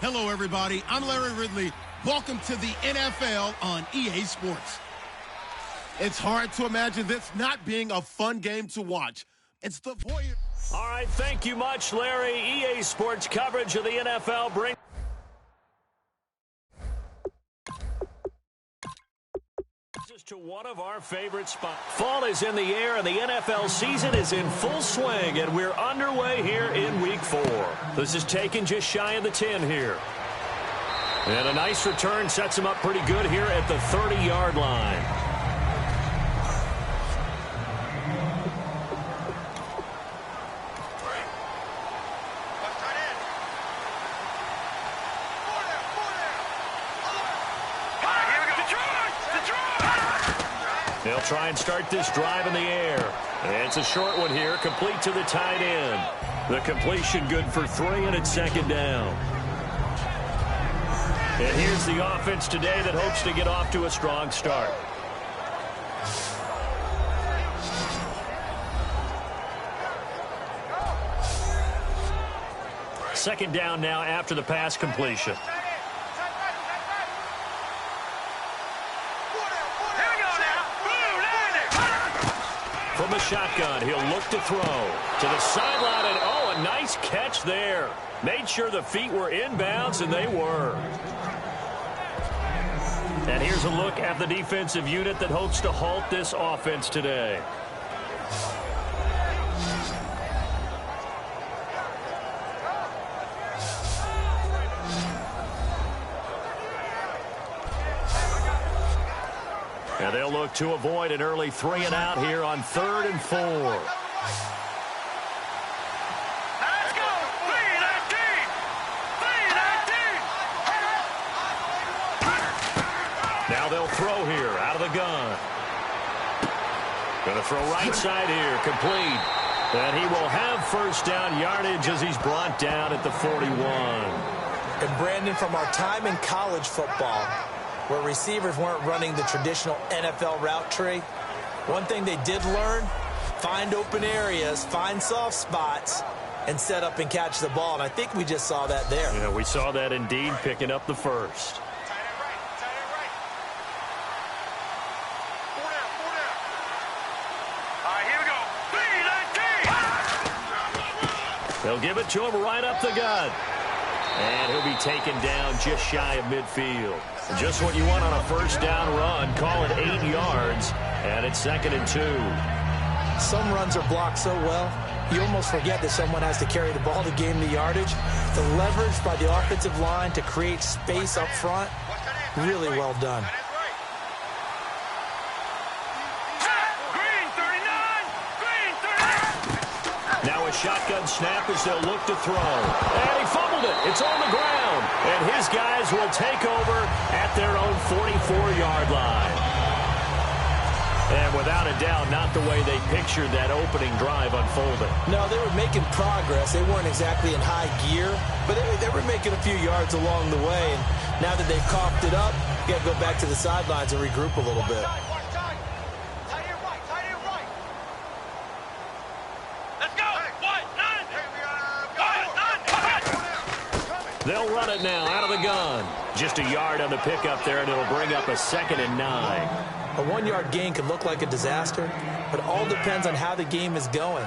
Hello, everybody. I'm Larry Ridley. Welcome to the NFL on EA Sports. It's hard to imagine this not being a fun game to watch. It's the voyeur. All right, thank you much, Larry. EA Sports coverage of the NFL brings us to one of our favorite spots. Fall is in the air, and the NFL season is in full swing, and we're underway here in Week 4. This is taken just shy of the 10 here. And a nice return sets him up pretty good here at the 30-yard line. They'll try and start this drive in the air. And it's a short one here, complete to the tight end. The completion good for 3, and it's second down. And here's the offense today that hopes to get off to a strong start. Second down now after the pass completion. From the shotgun, he'll look to throw to the sideline, and oh, a nice catch there. Made sure the feet were inbounds, and they were. And here's a look at the defensive unit that hopes to halt this offense today. And they'll look to avoid an early 3-and-out here on 3rd and 4. Let's go! 3-19! 3-19! Now they'll throw here out of the gun. Going to throw right side here, complete. And he will have first down yardage as he's brought down at the 41. And Brandon, from our time in college football, where receivers weren't running the traditional NFL route tree, one thing they did learn, find open areas, find soft spots, and set up and catch the ball. And I think we just saw that there. Yeah, we saw that indeed, picking up the first. Tight end right. Tight end right. 4 down. 4 down. All right, here we go. 3-19! They'll give it to him right up the gut. And he'll be taken down just shy of midfield. Just what you want on a first down run. Call it 8 yards, and it's 2nd and 2. Some runs are blocked so well, you almost forget that someone has to carry the ball to gain the yardage. The leverage by the offensive line to create space up front, really well done. Now a shotgun snap as they'll look to throw. And he fumbled it. It's on the ground. And his guys will take over at their own 44-yard line. And without a doubt, not the way they pictured that opening drive unfolding. No, they were making progress. They weren't exactly in high gear, but they were making a few yards along the way. And now that they've coughed it up, you got to go back to the sidelines and regroup a little bit. They'll run it now out of the gun. Just a yard on the pickup there, and it'll bring up a 2nd and 9. A 1-yard gain can look like a disaster, but it all depends on how the game is going.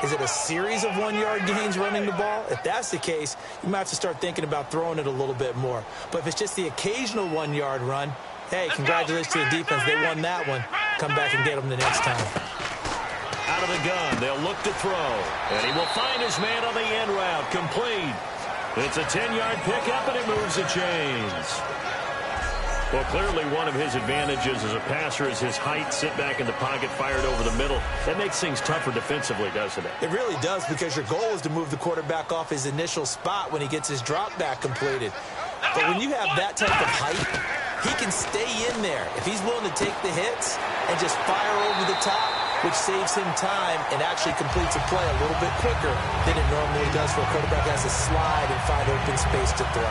Is it a series of 1-yard gains running the ball? If that's the case, you might have to start thinking about throwing it a little bit more. But if it's just the occasional 1-yard run, hey, congratulations to the defense. They won that one. Come back and get them the next time. Out of the gun, they'll look to throw. And he will find his man on the end route, complete. It's a 10-yard pickup, and it moves the chains. Well, clearly one of his advantages as a passer is his height, sit back in the pocket, fired over the middle. That makes things tougher defensively, doesn't it? It really does, because your goal is to move the quarterback off his initial spot when he gets his drop back completed. But when you have that type of height, he can stay in there. If he's willing to take the hits and just fire over the top, which saves him time and actually completes a play a little bit quicker than it normally does for a quarterback who has to slide and find open space to throw.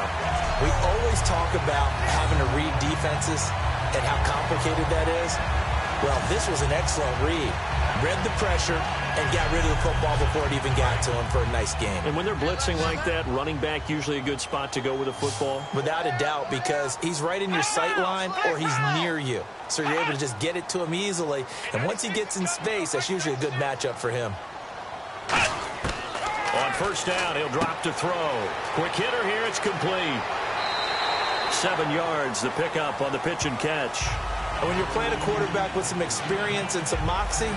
We always talk about having to read defenses and how complicated that is. Well, this was an excellent read. Read the pressure, and got rid of the football before it even got to him for a nice game. And when they're blitzing like that, running back usually a good spot to go with a football? Without a doubt, because he's right in your sight line or he's near you. So you're able to just get it to him easily. And once he gets in space, that's usually a good matchup for him. On first down, he'll drop to throw. Quick hitter here, it's complete. 7 yards, the pickup on the pitch and catch. And when you're playing a quarterback with some experience and some moxie,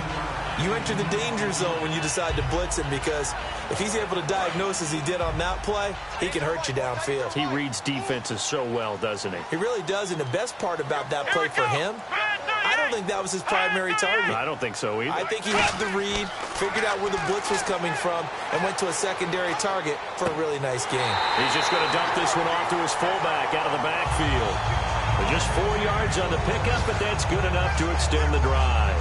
you enter the danger zone when you decide to blitz him, because if he's able to diagnose as he did on that play, he can hurt you downfield. He reads defenses so well, doesn't he? He really does, and the best part about that play for him, I don't think that was his primary target. I don't think so either. I think he had the read, figured out where the blitz was coming from, and went to a secondary target for a really nice game. He's just going to dump this one off to his fullback out of the backfield. Just 4 yards on the pickup, but that's good enough to extend the drive.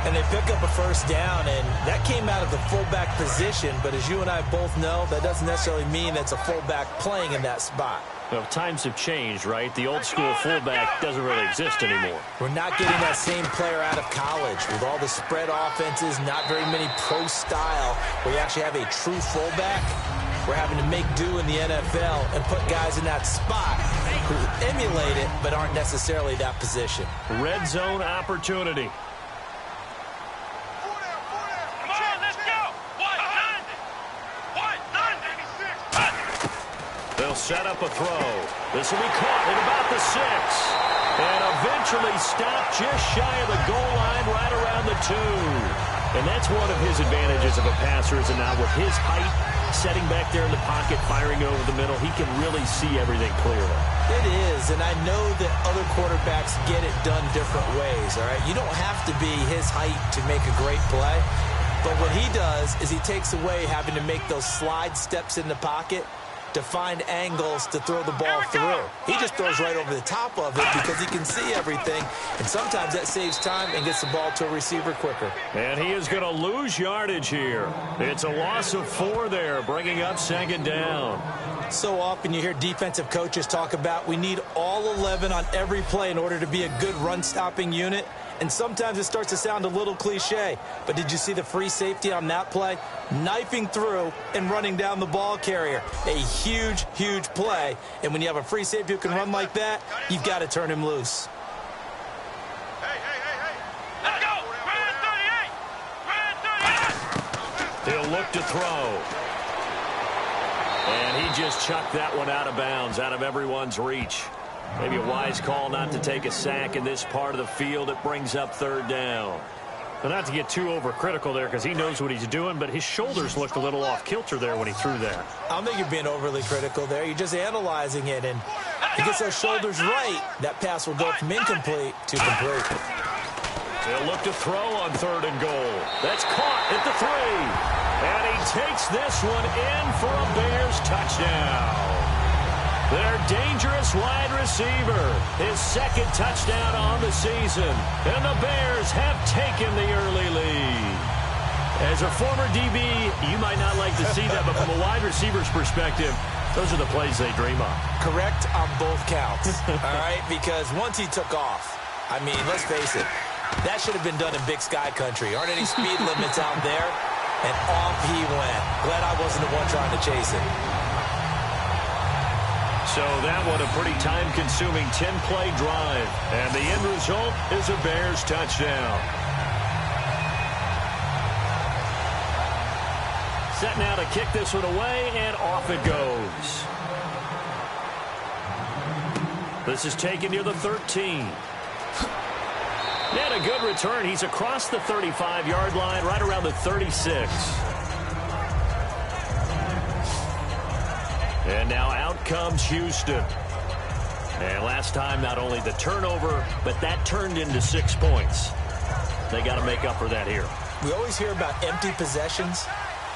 And they pick up a first down, and that came out of the fullback position, but as you and I both know, that doesn't necessarily mean that's a fullback playing in that spot. Well, times have changed, right? The old school fullback doesn't really exist anymore. We're not getting that same player out of college with all the spread offenses, not very many pro style, where you actually have a true fullback. We're having to make do in the NFL and put guys in that spot who emulate it but aren't necessarily that position. Red zone opportunity. They'll set up a throw. This will be caught at about the 6. And eventually stopped just shy of the goal line right around the 2. And that's one of his advantages of a passer, is now with his height, setting back there in the pocket, firing over the middle, he can really see everything clearly. It is, and I know that other quarterbacks get it done different ways, all right? You don't have to be his height to make a great play. But what he does is he takes away having to make those slide steps in the pocket to find angles to throw the ball through. He just throws right over the top of it because he can see everything, and sometimes that saves time and gets the ball to a receiver quicker. And he is going to lose yardage here. It's a loss of 4 there, bringing up second down. So often you hear defensive coaches talk about we need all 11 on every play in order to be a good run-stopping unit. And sometimes it starts to sound a little cliche. But did you see the free safety on that play? Knifing through and running down the ball carrier. A huge, huge play. And when you have a free safety who can run like that, you've got to turn him loose. Hey. Let's go. Red 38. He'll look to throw. And he just chucked that one out of bounds, out of everyone's reach. Maybe a wise call not to take a sack in this part of the field. It brings up third down. Well, not to get too overcritical there because he knows what he's doing, but his shoulders looked a little off kilter there when he threw that. I don't think you're being overly critical there. You're just analyzing it, and he gets those shoulders right. That pass will go from incomplete to complete. They'll look to throw on 3rd and goal. That's caught at the 3. And he takes this one in for a Bears touchdown. Their dangerous wide receiver, his 2nd touchdown on the season. And the Bears have taken the early lead. As a former DB, you might not like to see that, but from a wide receiver's perspective, those are the plays they dream of. Correct on both counts, all right? Because once he took off, I mean, let's face it, that should have been done in Big Sky country. Aren't any speed limits out there? And off he went. Glad I wasn't the one trying to chase it. So that one a pretty time-consuming 10-play drive. And the end result is a Bears touchdown. Set now to kick this one away, and off it goes. This is taken near the 13. And a good return. He's across the 35-yard line, right around the 36. And now out comes Houston. And last time, not only the turnover, but that turned into 6 points. They got to make up for that here. We always hear about empty possessions,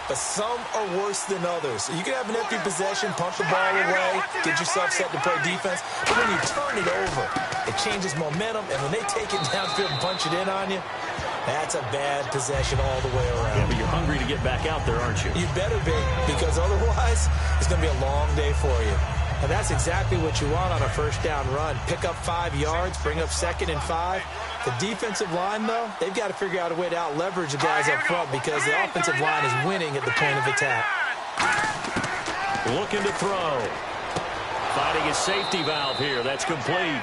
but some are worse than others. You can have an empty possession, pump the ball away, get yourself set to play defense, but when you turn it over, it changes momentum, and when they take it downfield and punch it in on you, that's a bad possession all the way around. Yeah, but you're hungry to get back out there, aren't you? You better be, because otherwise it's going to be a long day for you. And that's exactly what you want on a first down run. Pick up 5 yards, bring up 2nd and 5, The defensive line, though, they've got to figure out a way to out-leverage the guys up front because the offensive line is winning at the point of attack. Looking to throw. Finding his safety valve here. That's complete.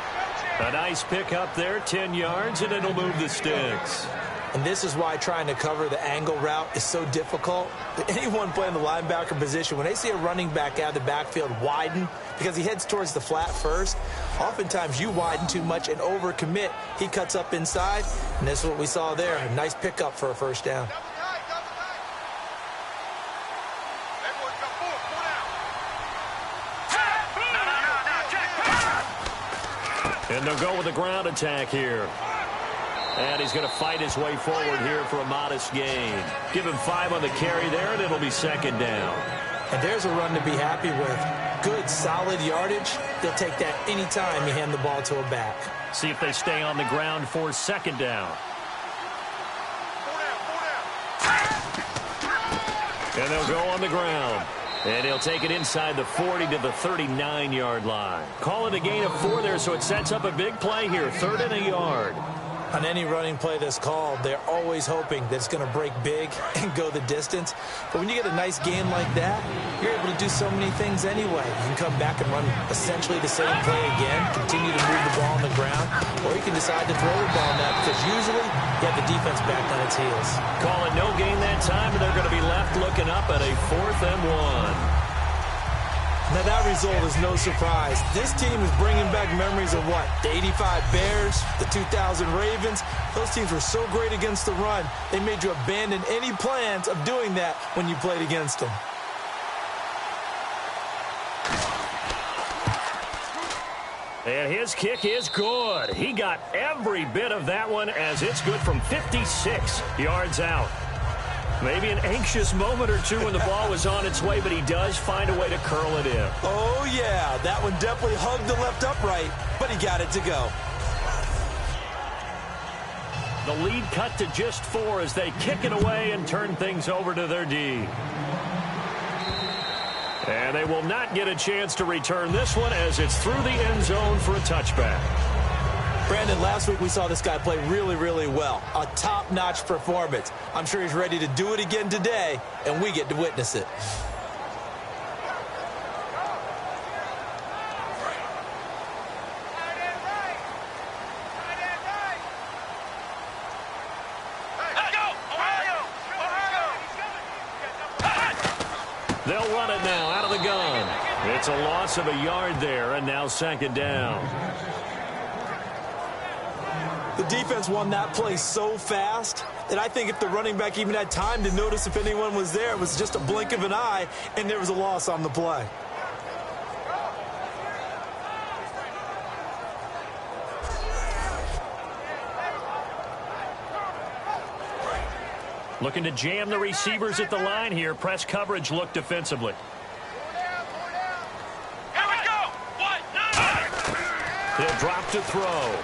A nice pick up there, 10 yards, and it'll move the sticks. And this is why trying to cover the angle route is so difficult. Anyone playing the linebacker position, when they see a running back out of the backfield widen because he heads towards the flat first, oftentimes you widen too much and overcommit. He cuts up inside, and that's what we saw there. A nice pickup for a first down. And they'll go with a ground attack here. And he's going to fight his way forward here for a modest gain. Give him 5 on the carry there, and it'll be second down. And there's a run to be happy with. Good, solid yardage. They'll take that anytime you hand the ball to a back. See if they stay on the ground for second down. And they'll go on the ground. And he'll take it inside the 40 to the 39-yard line. Call it a gain of 4 there, so it sets up a big play here. 3rd and a yard. On any running play that's called, they're always hoping that it's going to break big and go the distance. But when you get a nice gain like that, you're able to do so many things anyway. You can come back and run essentially the same play again, continue to move the ball on the ground, or you can decide to throw the ball now because usually you have the defense back on its heels. Call it no gain that time, and they're going to be left looking up at a 4th and 1. Now, that result is no surprise. This team is bringing back memories of what? The 85 Bears, the 2000 Ravens. Those teams were so great against the run, they made you abandon any plans of doing that when you played against them. And his kick is good. He got every bit of that one as it's good from 56 yards out. Maybe an anxious moment or two when the ball was on its way, but he does find a way to curl it in. Oh, yeah. That one definitely hugged the left upright, but he got it to go. The lead cut to just 4 as they kick it away and turn things over to their D. And they will not get a chance to return this one as it's through the end zone for a touchback. Brandon, last week we saw this guy play really, really well. A top-notch performance. I'm sure he's ready to do it again today, and we get to witness it. They'll run it now out of the gun. It's a loss of a yard there, and now second down. The defense won that play so fast that I think if the running back even had time to notice if anyone was there, it was just a blink of an eye, and there was a loss on the play. Looking to jam the receivers at the line here. Press coverage look defensively. Here we go. What? He'll drop to throw.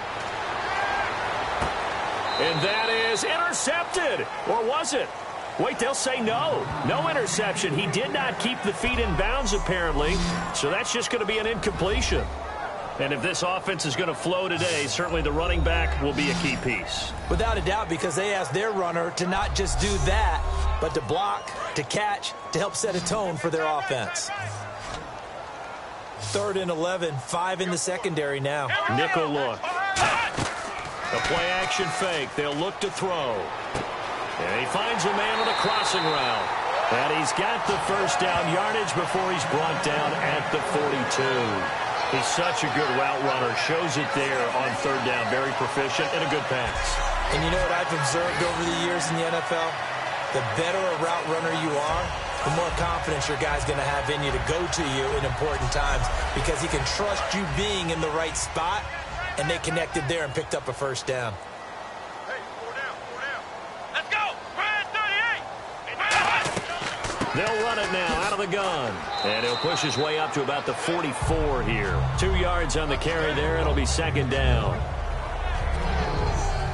And that is intercepted. Or was it? Wait, they'll say no. No interception. He did not keep the feet in bounds, apparently. So that's just going to be an incompletion. And if this offense is going to flow today, certainly the running back will be a key piece. Without a doubt, because they asked their runner to not just do that, but to block, to catch, to help set a tone for their offense. 3rd and 11, 5 in the secondary now. Nickel look. The play-action fake. They'll look to throw. And he finds a man with a crossing route. And he's got the first down yardage before he's brought down at the 42. He's such a good route runner. Shows it there on 3rd down. Very proficient and a good pass. And you know what I've observed over the years in the NFL? The better a route runner you are, the more confidence your guy's going to have in you to go to you in important times because he can trust you being in the right spot. And they connected there and picked up a first down. Hey, 4 down, 4 down. Let's go. Brad 38. They'll run it now out of the gun. And he'll push his way up to about the 44 here. 2 yards on the carry there. It'll be second down.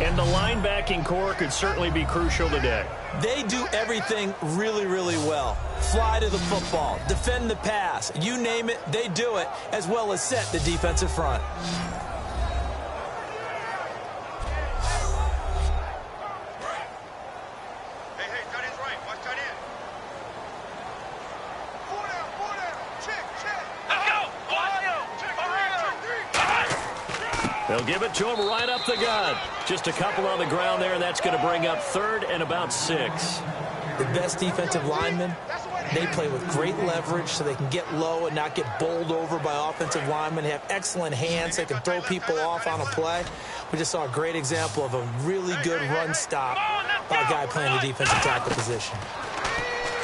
And the linebacking core could certainly be crucial today. They do everything really, really well. Fly to the football, defend the pass. You name it, they do it, as well as set the defensive front. They'll give it to him right up the gut. Just a couple on the ground there, and that's going to bring up 3rd and about 6. The best defensive linemen, they play with great leverage so they can get low and not get bowled over by offensive linemen. They have excellent hands. They can throw people off on a play. We just saw a great example of a really good run stop by a guy playing the defensive tackle position.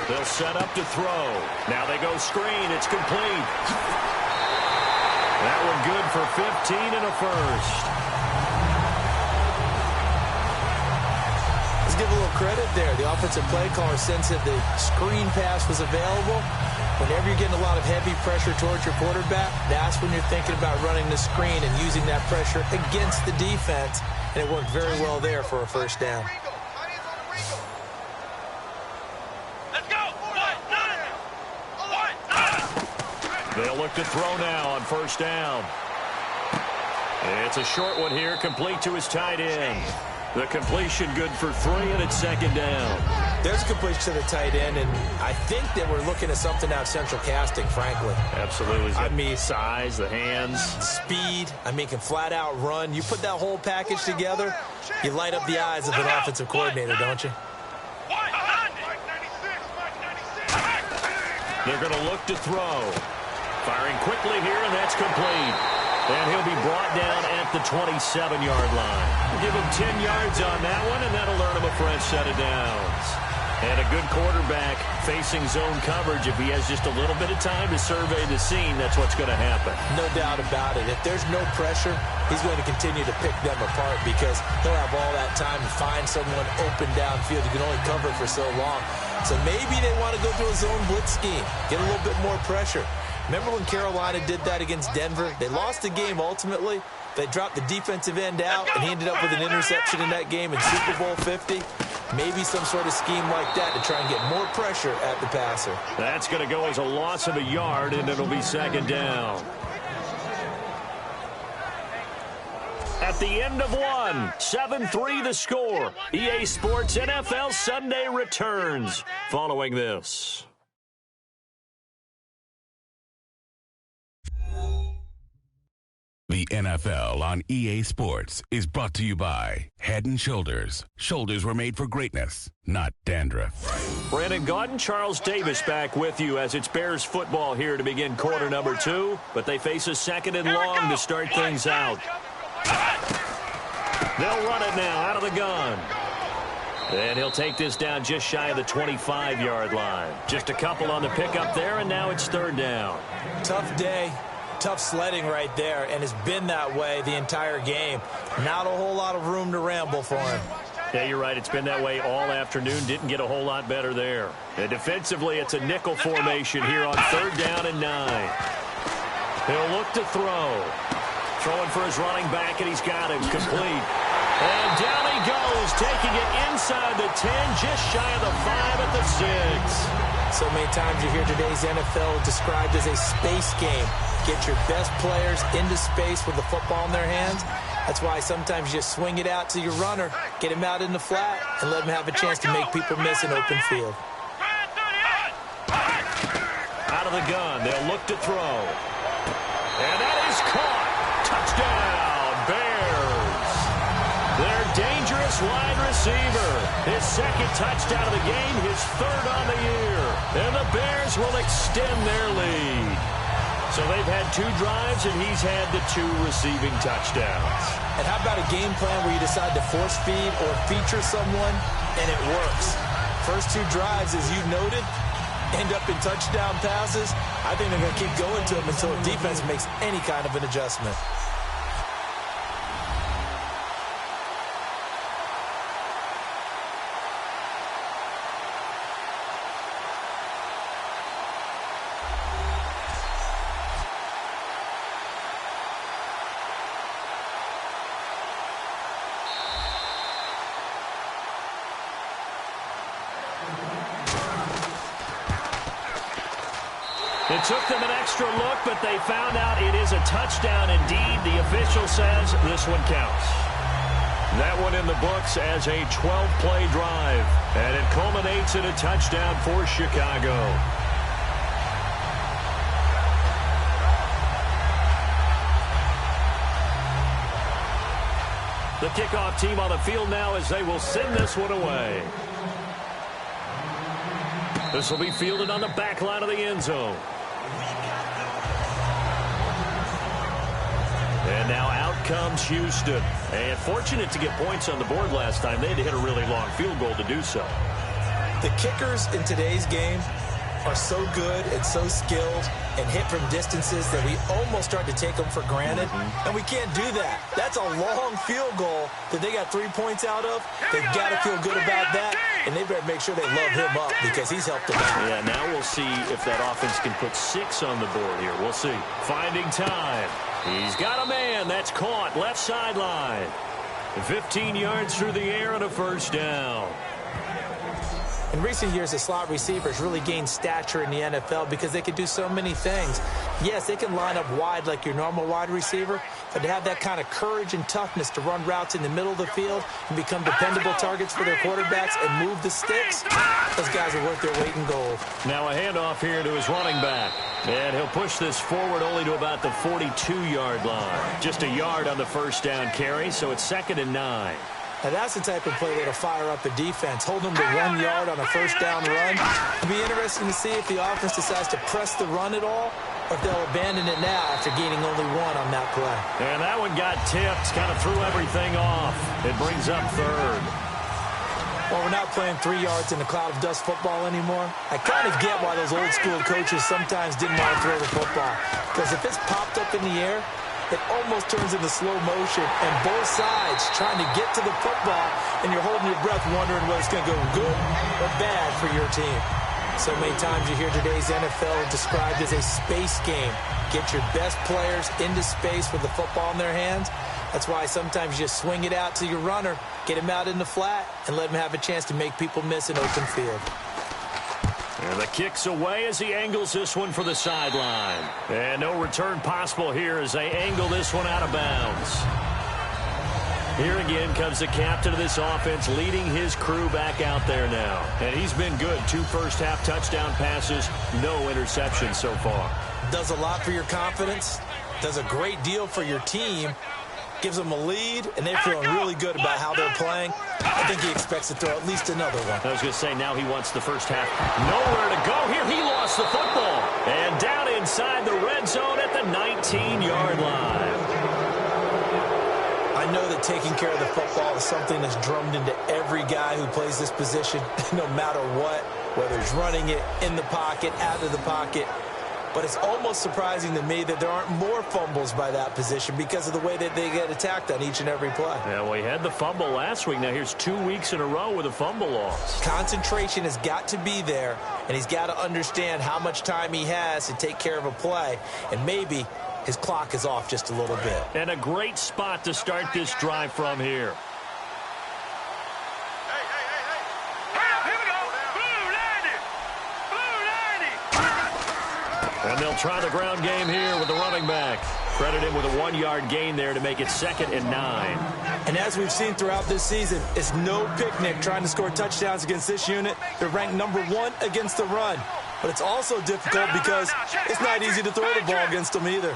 They'll set up to throw. Now they go screen. It's complete. That one good for 15 and a first. Let's give a little credit there. The offensive play caller sensed that the screen pass was available. Whenever you're getting a lot of heavy pressure towards your quarterback, that's when you're thinking about running the screen and using that pressure against the defense. And it worked very well there for a first down. They'll look to throw now on first down. It's a short one here, complete to his tight end. The completion good for 3, and it's 2nd down. There's a completion to the tight end, and I think that we're looking at something out central casting, frankly. Absolutely. I mean, size, the hands. Speed. I mean, can flat out run. You put that whole package together, you light up the eyes of an offensive coordinator, don't you? They're going to look to throw. Firing quickly here, and that's complete. And he'll be brought down at the 27-yard line. Give him 10 yards on that one, and that'll earn him a fresh set of downs. And a good quarterback facing zone coverage. If he has just a little bit of time to survey the scene, that's what's going to happen. No doubt about it. If there's no pressure, he's going to continue to pick them apart because he'll have all that time to find someone open downfield. You can only cover for so long. So maybe they want to go to a zone blitz scheme, get a little bit more pressure. Remember when Carolina did that against Denver? They lost the game ultimately. They dropped the defensive end out, and he ended up with an interception in that game in Super Bowl 50. Maybe some sort of scheme like that to try and get more pressure at the passer. That's going to go as a loss of a yard, and it'll be 2nd down. At the end of one, 7-3 the score. EA Sports NFL Sunday returns following this. The NFL on EA Sports is brought to you by Head & Shoulders. Shoulders were made for greatness, not dandruff. Brandon Gaudin, Charles Davis back with you as it's Bears football here to begin quarter number 2. But they face a 2nd and long to start things out. They'll run it now out of the gun. And he'll take this down just shy of the 25-yard line. Just a couple on the pickup there, and now it's 3rd down. Tough day. Tough sledding right there, and it's been that way the entire game. Not a whole lot of room to ramble for him. Yeah, you're right. It's been that way all afternoon. Didn't get a whole lot better there. And defensively, it's a nickel formation here on 3rd down and 9. He'll look to throw. Throwing for his running back, and he's got him complete. And down he goes, taking it inside the 10, just shy of the 5 at the 6. So many times you hear today's NFL described as a space game. Get your best players into space with the football in their hands. That's why sometimes you just swing it out to your runner, get him out in the flat, and let him have a chance to make people miss an open field. Out of the gun, they'll look to throw. And that is caught. Touchdown, Bears. Their dangerous wide receiver. His 2nd touchdown of the game, his 3rd on the year. And the Bears will extend their lead. So they've had 2 drives, and he's had the 2 receiving touchdowns. And how about a game plan where you decide to force feed or feature someone, and it works? First 2 drives, as you noted, end up in touchdown passes. I think they're going to keep going to them until the defense makes any kind of an adjustment. It took them an extra look, but they found out it is a touchdown indeed. The official says this one counts. That one in the books as a 12-play drive, and it culminates in a touchdown for Chicago. The kickoff team on the field now as they will send this one away. This will be fielded on the back line of the end zone. And now out comes Houston. And fortunate to get points on the board last time. They had to hit a really long field goal to do so. The kickers in today's game are so good and so skilled and hit from distances that we almost start to take them for granted. And we can't do that. That's a long field goal that they got 3 points out of. They've got to feel good about that. And they better make sure they load him up because he's helped them out. Yeah, now we'll see if that offense can put 6 on the board here. We'll see. Finding time. He's got a man. That's caught. Left sideline. 15 yards through the air and a first down. In recent years, the slot receivers really gained stature in the NFL because they can do so many things. Yes, they can line up wide like your normal wide receiver, but to have that kind of courage and toughness to run routes in the middle of the field and become dependable targets for their quarterbacks and move the sticks, those guys are worth their weight in gold. Now a handoff here to his running back. And he'll push this forward only to about the 42-yard line. Just a yard on the first down carry, so it's 2nd and 9. Now that's the type of play that'll fire up a defense. Hold them to 1 yard on a first down run. It'll be interesting to see if the offense decides to press the run at all or if they'll abandon it now after gaining only 1 on that play. And that one got tipped, kind of threw everything off. It brings up 3rd. Well, we're not playing 3 yards in a cloud of dust football anymore. I kind of get why those old school coaches sometimes didn't want to throw the football. Because if it's popped up in the air, it almost turns into slow motion, and both sides trying to get to the football, and you're holding your breath wondering whether it's going to go good or bad for your team. So many times you hear today's NFL described as a space game. Get your best players into space with the football in their hands. That's why sometimes you just swing it out to your runner, get him out in the flat, and let him have a chance to make people miss an open field. And the kick's away as he angles this one for the sideline. And no return possible here as they angle this one out of bounds. Here again comes the captain of this offense leading his crew back out there now. And he's been good. 2 first-half touchdown passes, no interceptions so far. Does a lot for your confidence, does a great deal for your team, gives them a lead, and they're feeling really good about how they're playing. I think he expects to throw at least another one. I was going to say, now he wants the first half. Nowhere to go here. He lost the football. And down inside the red zone at the 19-yard line. I know that taking care of the football is something that's drummed into every guy who plays this position, no matter what, whether he's running it, in the pocket, out of the pocket. But it's almost surprising to me that there aren't more fumbles by that position because of the way that they get attacked on each and every play. Yeah, well, he had the fumble last week. Now here's 2 weeks in a row with a fumble loss. Concentration has got to be there, and he's got to understand how much time he has to take care of a play. And maybe his clock is off just a little bit. And a great spot to start this drive from here. And they'll try the ground game here with the running back. Credit him with a 1-yard gain there to make it 2nd and 9. And as we've seen throughout this season, it's no picnic trying to score touchdowns against this unit. They're ranked number 1 against the run. But it's also difficult because it's not easy to throw the ball against them either.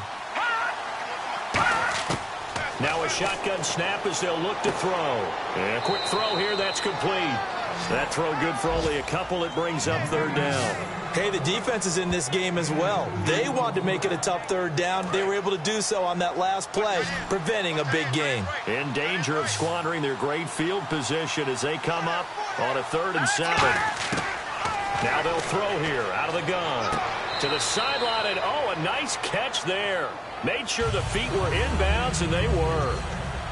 Now a shotgun snap as they'll look to throw. And a quick throw here, that's complete. That throw good for only a couple. It brings up 3rd down. Hey, the defense is in this game as well. They wanted to make it a tough 3rd down. They were able to do so on that last play, preventing a big gain. In danger of squandering their great field position as they come up on a 3rd and 7. Now they'll throw here out of the gun. To the sideline, and oh, a nice catch there. Made sure the feet were inbounds, and they were.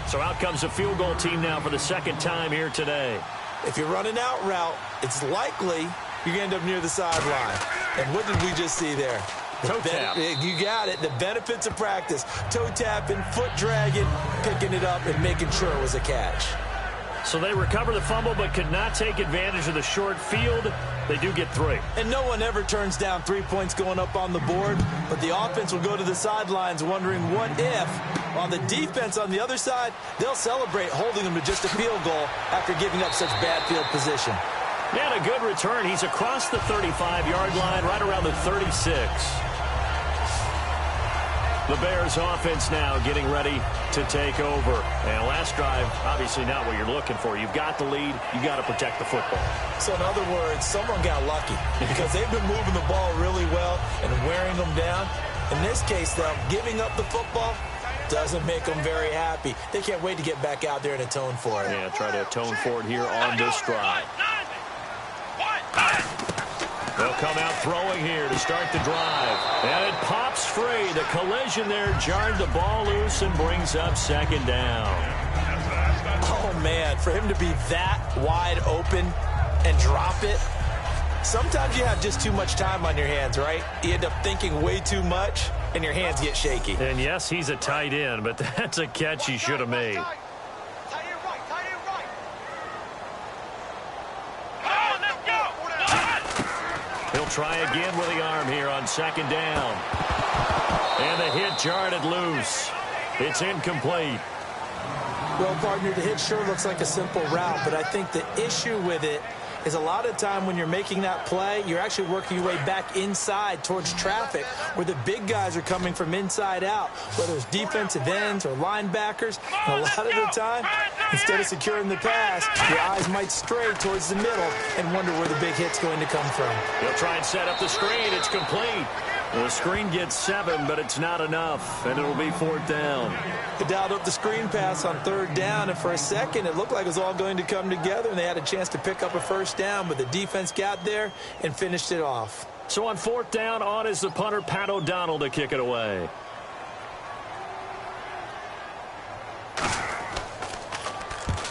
So out comes the field goal team now for the 2nd time here today. If you're running out route, it's likely you're going to end up near the sideline. And what did we just see there? Toe tap. You got it. The benefits of practice. Toe tapping, foot dragging, picking it up, and making sure it was a catch. So they recover the fumble but could not take advantage of the short field. They do get 3. And no one ever turns down 3 points going up on the board, but the offense will go to the sidelines wondering what if. On the defense on the other side, they'll celebrate holding them to just a field goal after giving up such bad field position. Yeah, and a good return. He's across the 35-yard line, right around the 36. The Bears offense now getting ready to take over. And last drive, obviously not what you're looking for. You've got the lead. You've got to protect the football. So in other words, someone got lucky because they've been moving the ball really well and wearing them down. In this case, though, giving up the football doesn't make them very happy. They can't wait to get back out there and atone for it. Yeah, try to atone for it here on this drive. They'll come out throwing here to start the drive. And it pops free. The collision there jarred the ball loose and brings up second down. Oh, man, for him to be that wide open and drop it. Sometimes you have just too much time on your hands, right? You end up thinking way too much, and your hands get shaky. And, yes, he's a tight end, but that's a catch he should have made. He'll try again with the arm here on second down. And the hit jarred it loose. It's incomplete. Well, partner, the hit sure looks like a simple route, but I think the issue with it is a lot of time when you're making that play, you're actually working your way back inside towards traffic where the big guys are coming from inside out, whether it's defensive ends or linebackers. And a lot of the time, instead of securing the pass, your eyes might stray towards the middle and wonder where the big hit's going to come from. He'll try and set up the screen. It's complete. Well, the screen gets 7, but it's not enough, and it'll be 4th down. They dialed up the screen pass on 3rd down, and for a second, it looked like it was all going to come together, and they had a chance to pick up a 1st down, but the defense got there and finished it off. So on 4th down, on is the punter, Pat O'Donnell, to kick it away.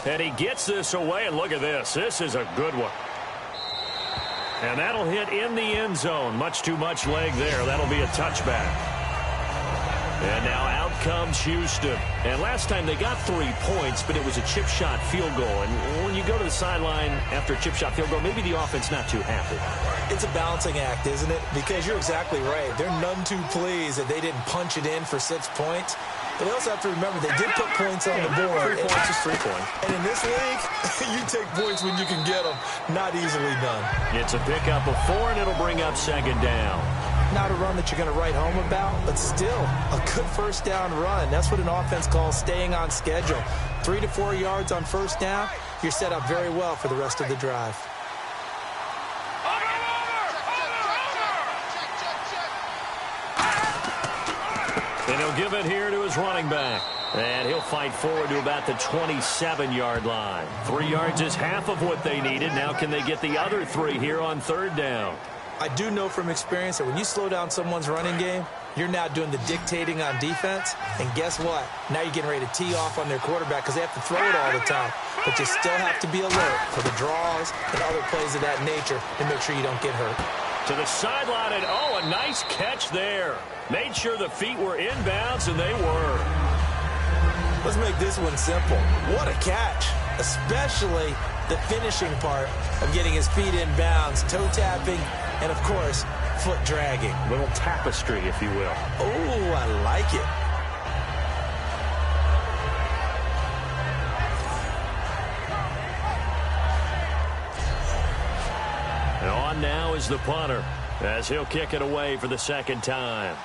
And he gets this away, and look at this. This is a good one. And that'll hit in the end zone. Much too much leg there. That'll be a touchback. And now out comes Houston. And last time they got 3 points, but it was a chip shot field goal. And when you go to the sideline after a chip shot field goal, maybe the offense not too happy. It's a balancing act, isn't it? Because you're exactly right. They're none too pleased that they didn't punch it in for 6 points. But they also have to remember they did put points on the board. 3 points is 3 points. And in this league, you take points when you can get them. Not easily done. It's a pickup of 4, and it'll bring up second down. Not a run that you're going to write home about, but still a good 1st down run. That's what an offense calls staying on schedule. 3 to 4 yards on 1st down, you're set up very well for the rest of the drive. And he'll give it here to his running back. And he'll fight forward to about the 27-yard line. 3 yards is half of what they needed. Now can they get the other 3 here on 3rd down? I do know from experience that when you slow down someone's running game, you're now doing the dictating on defense. And guess what? Now you're getting ready to tee off on their quarterback because they have to throw it all the time. But you still have to be alert for the draws and other plays of that nature to make sure you don't get hurt. To the sideline, and oh, a nice catch there. Made sure the feet were inbounds, and they were. Let's make this one simple. What a catch, especially the finishing part of getting his feet in bounds, toe tapping, and, of course, foot dragging. Little tapestry, if you will. Oh, I like it. And on now is the punter as he'll kick it away for the 2nd time.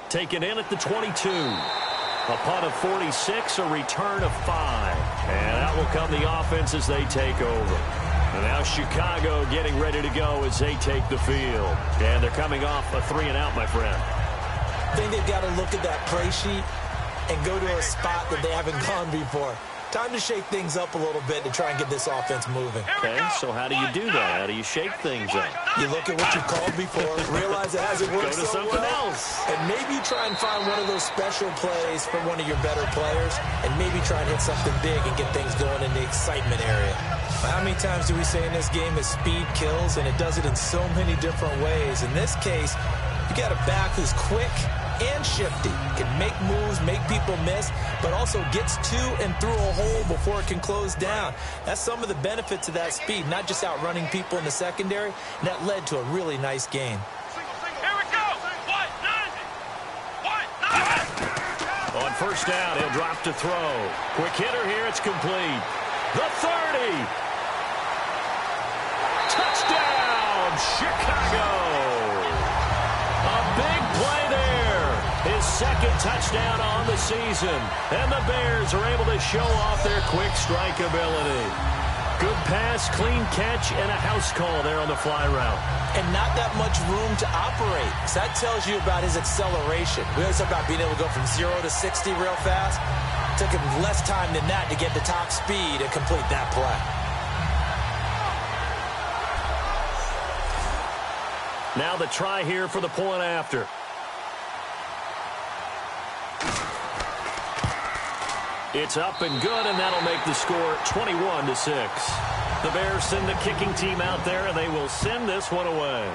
Taken in at the 22. A punt of 46, a return of 5. And out will come the offense as they take over. And now Chicago getting ready to go as they take the field. And they're coming off a 3-and-out, my friend. I think they've got to look at that play sheet and go to a spot that they haven't gone before. Time to shake things up a little bit to try and get this offense moving. Okay, so how do you do that? How do you shake things up? You look at what you called before, realize it hasn't worked Go to something else. and maybe try and find one of those special plays from one of your better players, and maybe try and hit something big and get things going in the excitement area. How many times do we say in this game that speed kills, and it does it in so many different ways? In this case, you got a back who's quick and shifty, can make moves, make people miss, but also gets to and through a hole before it can close down. That's some of the benefits of that speed, not just outrunning people in the secondary, and that led to a really nice game. Here we go. On first down, he'll drop to throw. Quick hitter here, it's complete. The 30. Touchdown, Chicago. A big play there. His second touchdown on the season. And the Bears are able to show off their quick strike ability. Good pass, clean catch, and a house call there on the fly route. And not that much room to operate. So that tells you about his acceleration. We always talk about being able to go from 0 to 60 real fast. It took him less time than that to get the top speed and complete that play. Now the try here for the point after. It's up and good, and that'll make the score 21-6. The Bears send the kicking team out there, and they will send this one away.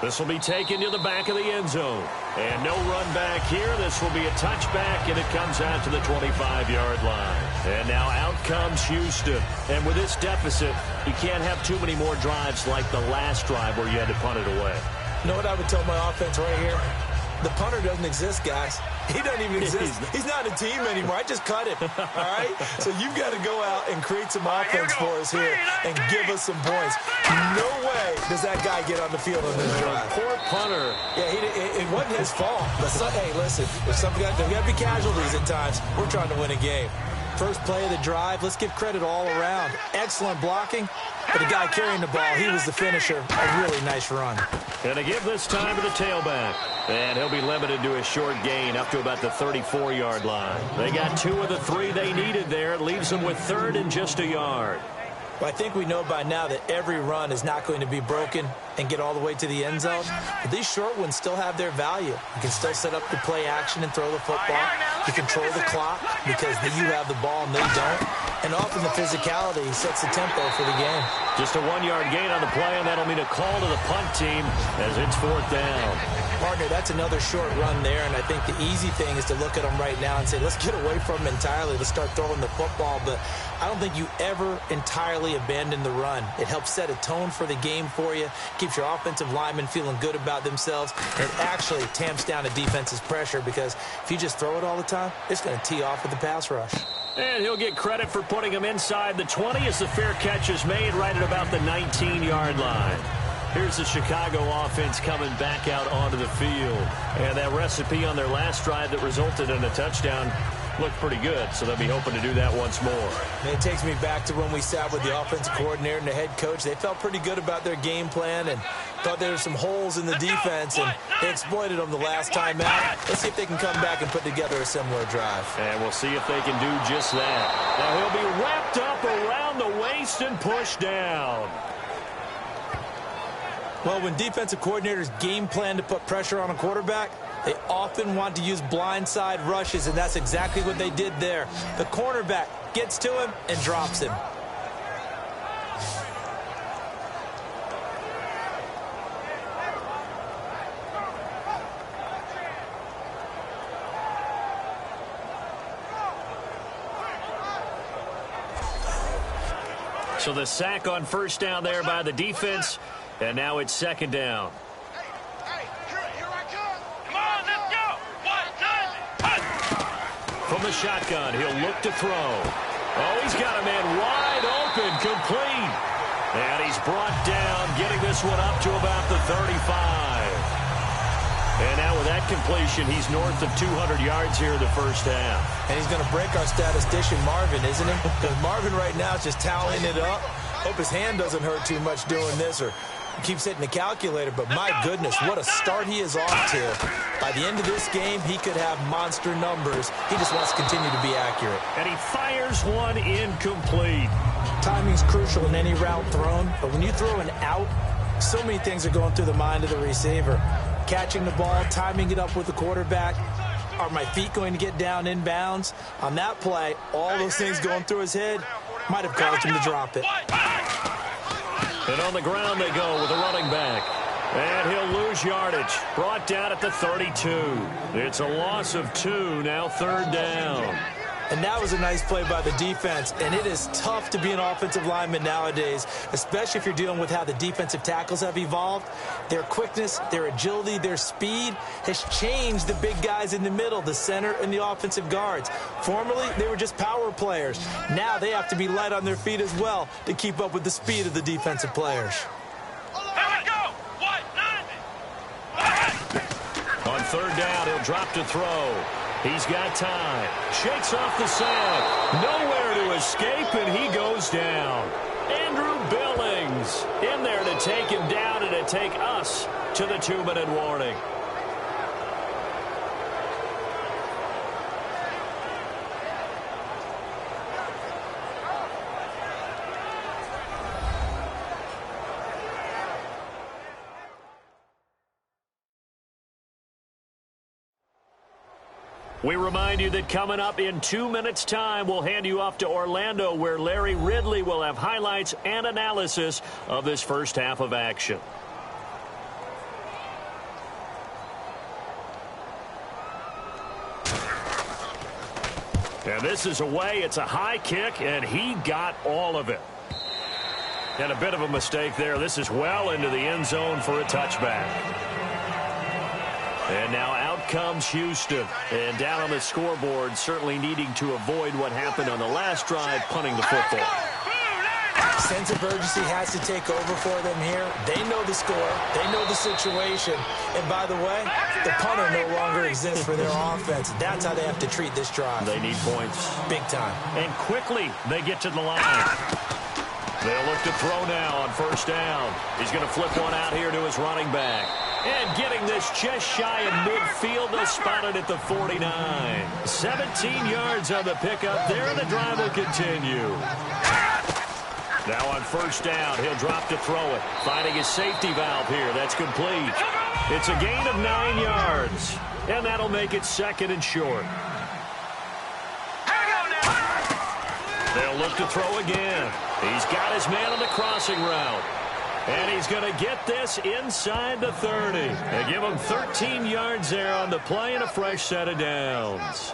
This will be taken to the back of the end zone. And no run back here. This will be a touchback, and it comes out to the 25-yard line. And now out comes Houston. And with this deficit, you can't have too many more drives like the last drive where you had to punt it away. You know what I would tell my offense right here? The punter doesn't exist, guys. He doesn't even exist. He's not a team anymore. I just cut him, all right? So you've got to go out and create some offense for us here and give us some points. No way does that guy get on the field on this drive. Poor punter. Yeah, it wasn't his fault. But hey, listen, there's got to be casualties at times. We're trying to win a game. First play of the drive, let's give credit all around. Excellent blocking, but the guy carrying the ball, he was the finisher. A really nice run. And to give this time to the tailback. And he'll be limited to a short gain up to about the 34-yard line. They got 2 of the 3 they needed there. It leaves them with 3rd and just a yard. Well, I think we know by now that every run is not going to be broken and get all the way to the end zone. But these short ones still have their value. You can still set up the play action and throw the football. You control the clock because you have the ball and they don't. And often the physicality sets the tempo for the game. Just a 1-yard gain on the play, and that'll mean a call to the punt team as it's 4th down. Partner, that's another short run there, and I think the easy thing is to look at them right now and say, let's get away from them entirely. Let's start throwing the football. But I don't think you ever entirely abandon the run. It helps set a tone for the game for you, keeps your offensive linemen feeling good about themselves, and it actually tamps down a defense's pressure because if you just throw it all the time, it's going to tee off with the pass rush. And he'll get credit for putting him inside the 20 as the fair catch is made right at about the 19-yard line. Here's the Chicago offense coming back out onto the field. And that recipe on their last drive that resulted in a touchdown looked pretty good, so they'll be hoping to do that once more. And it takes me back to when we sat with the offensive coordinator and the head coach. They felt pretty good about their game plan and thought there were some holes in the defense, and they exploited them the last time out. Let's see if they can come back and put together a similar drive. And we'll see if they can do just that. Now he'll be wrapped up around the waist and pushed down. Well, when defensive coordinators game plan to put pressure on a quarterback, they often want to use blindside rushes, and that's exactly what they did there. The cornerback gets to him and drops him. So the sack on first down there by the defense, and now it's 2nd down. From the shotgun, he'll look to throw. Oh, he's got a man wide open, complete. And he's brought down, getting this one up to about the 35. And now with that completion, he's north of 200 yards here in the first half. And he's going to break our statistician, Marvin, isn't he? Because Marvin right now is just tallying it up. Hope his hand doesn't hurt too much doing this, or keeps hitting the calculator, but my goodness, what a start he is off to. By the end of this game, he could have monster numbers. He just wants to continue to be accurate. And he fires one incomplete. Timing's crucial in any route thrown, but when you throw an out, so many things are going through the mind of the receiver. Catching the ball, timing it up with the quarterback. Are my feet going to get down inbounds? On that play, all those things going through his head might have caused him to drop it. And on the ground they go with a running back. And he'll lose yardage. Brought down at the 32. It's a loss of 2, now 3rd down. And that was a nice play by the defense. And it is tough to be an offensive lineman nowadays, especially if you're dealing with how the defensive tackles have evolved. Their quickness, their agility, their speed has changed the big guys in the middle, the center, and the offensive guards. Formerly, they were just power players. Now they have to be light on their feet as well to keep up with the speed of the defensive players. On third down, he'll drop to throw. He's got time. Shakes off the sand. Nowhere to escape, and he goes down. Andrew Billings in there to take him down and to take us to the 2-minute warning. We remind you that coming up in 2 minutes' time, we'll hand you off to Orlando, where Larry Ridley will have highlights and analysis of this first half of action. And this is away. It's a high kick, and he got all of it. And a bit of a mistake there. This is well into the end zone for a touchback. And now out comes Houston. And down on the scoreboard, certainly needing to avoid what happened on the last drive, punting the football. Sense of urgency has to take over for them here. They know the score. They know the situation. And by the way, the punter no longer exists for their offense. That's how they have to treat this drive. They need points. Big time. And quickly, they get to the line. They'll look to throw now on first down. He's going to flip one out here to his running back. And getting this just shy of midfield, they'll spot it at the 49. 17 yards on the pickup there, and the drive will continue. Now on first down, he'll drop to throw it. Finding his safety valve here. That's complete. It's a gain of 9 yards. And that'll make it second and short. They'll look to throw again. He's got his man on the crossing route. And he's going to get this inside the 30. They give him 13 yards there on the play and a fresh set of downs.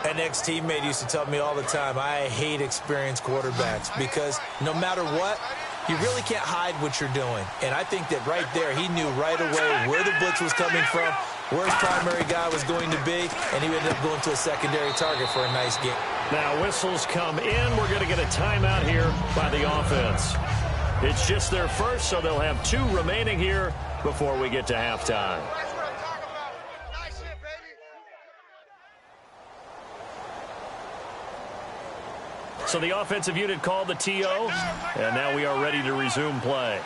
An ex-teammate used to tell me all the time, I hate experienced quarterbacks because no matter what, you really can't hide what you're doing. And I think that right there, he knew right away where the blitz was coming from, where his primary guy was going to be, and he ended up going to a secondary target for a nice game. Now whistles come in. We're going to get a timeout here by the offense. It's just their first, so they'll have 2 remaining here before we get to halftime. So the offensive unit called the TO, and now we are ready to resume play.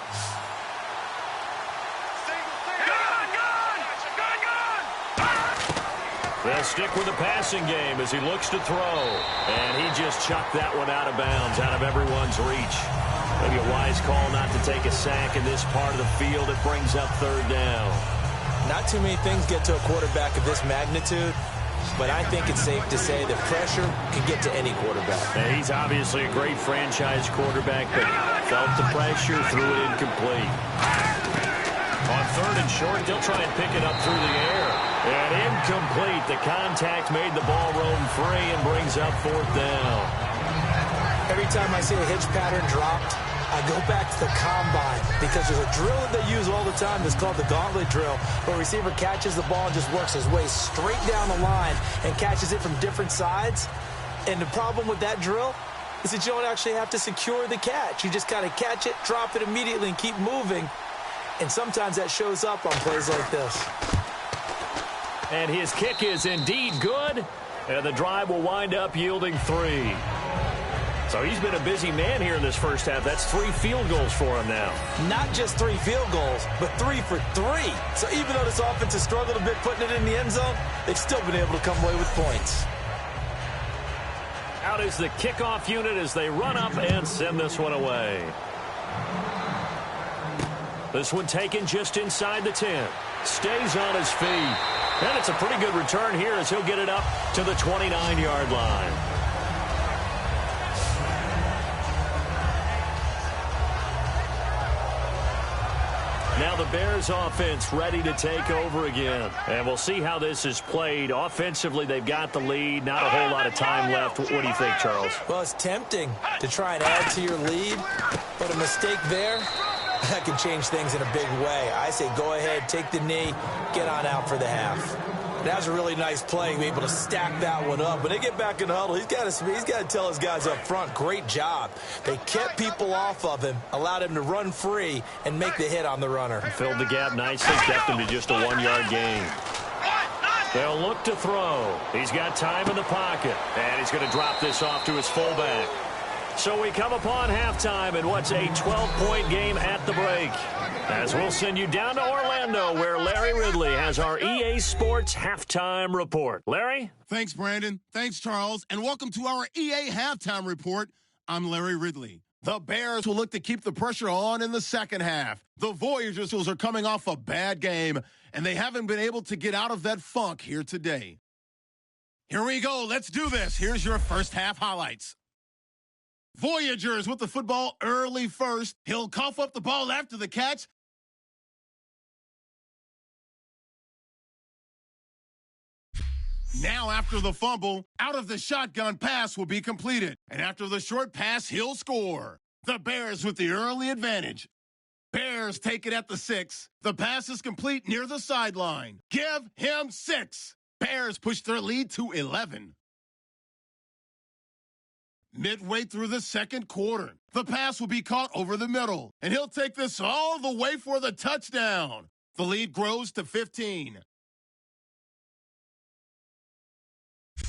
They'll stick with the passing game as he looks to throw. And he just chucked that one out of bounds, out of everyone's reach. Maybe a wise call not to take a sack in this part of the field. It brings up third down. Not too many things get to a quarterback of this magnitude, but I think it's safe to say that pressure can get to any quarterback. And he's obviously a great franchise quarterback, but felt the pressure, threw it incomplete. On third and short, they'll try and pick it up through the air. And incomplete. The contact made the ball roam free and brings up fourth down. Every time I see a hitch pattern dropped, I go back to the combine because there's a drill that they use all the time that's called the gauntlet drill, where a receiver catches the ball and just works his way straight down the line and catches it from different sides. And the problem with that drill is that you don't actually have to secure the catch. You just kind of catch it, drop it immediately, and keep moving. And sometimes that shows up on plays like this. And his kick is indeed good, and the drive will wind up yielding 3. So he's been a busy man here in this first half. That's 3 field goals for him now. Not just 3 field goals, but 3 for 3. So even though this offense has struggled a bit putting it in the end zone, they've still been able to come away with points. Out is the kickoff unit as they run up and send this one away. This one taken just inside the 10. Stays on his feet. And it's a pretty good return here as he'll get it up to the 29-yard line. Now the Bears offense ready to take over again. And we'll see how this is played. Offensively, they've got the lead. Not a whole lot of time left. What do you think, Charles? Well, it's tempting to try and add to your lead, but a mistake there, that can change things in a big way. I say go ahead, take the knee, get on out for the half. That was a really nice play, be able to stack that one up. When they get back in the huddle, he's got to tell his guys up front, great job. They kept people off of him, allowed him to run free, and make the hit on the runner. Filled the gap nicely, kept him to just a 1-yard gain. They'll look to throw. He's got time in the pocket, and he's going to drop this off to his fullback. So we come upon halftime in what's a 12-point game at the break. As we'll send you down to Orlando, where Larry Ridley has our EA Sports Halftime Report. Larry? Thanks, Brandon. Thanks, Charles. And welcome to our EA Halftime Report. I'm Larry Ridley. The Bears will look to keep the pressure on in the second half. The Voyagers are coming off a bad game, and they haven't been able to get out of that funk here today. Here we go. Let's do this. Here's your first half highlights. Voyagers with the football early first. He'll cough up the ball after the catch. Now after the fumble, out of the shotgun pass will be completed. And after the short pass, he'll score. The Bears with the early advantage. Bears take it at the 6. The pass is complete near the sideline. Give him 6. Bears push their lead to 11. Midway through the second quarter, the pass will be caught over the middle, and he'll take this all the way for the touchdown. The lead grows to 15.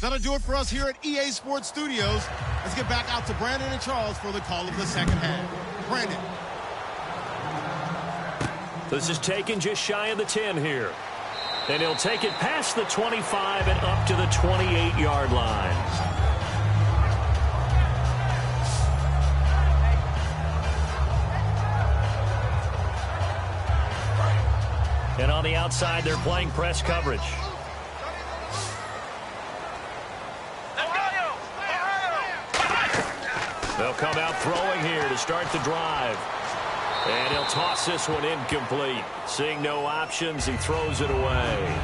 That'll do it for us here at EA Sports Studios. Let's get back out to Brandon and Charles for the call of the second half. Brandon. This is taken just shy of the 10 here. And he'll take it past the 25 and up to the 28-yard line. And on the outside, they're playing press coverage. They'll come out throwing here to start the drive. And he'll toss this one incomplete. Seeing no options, he throws it away.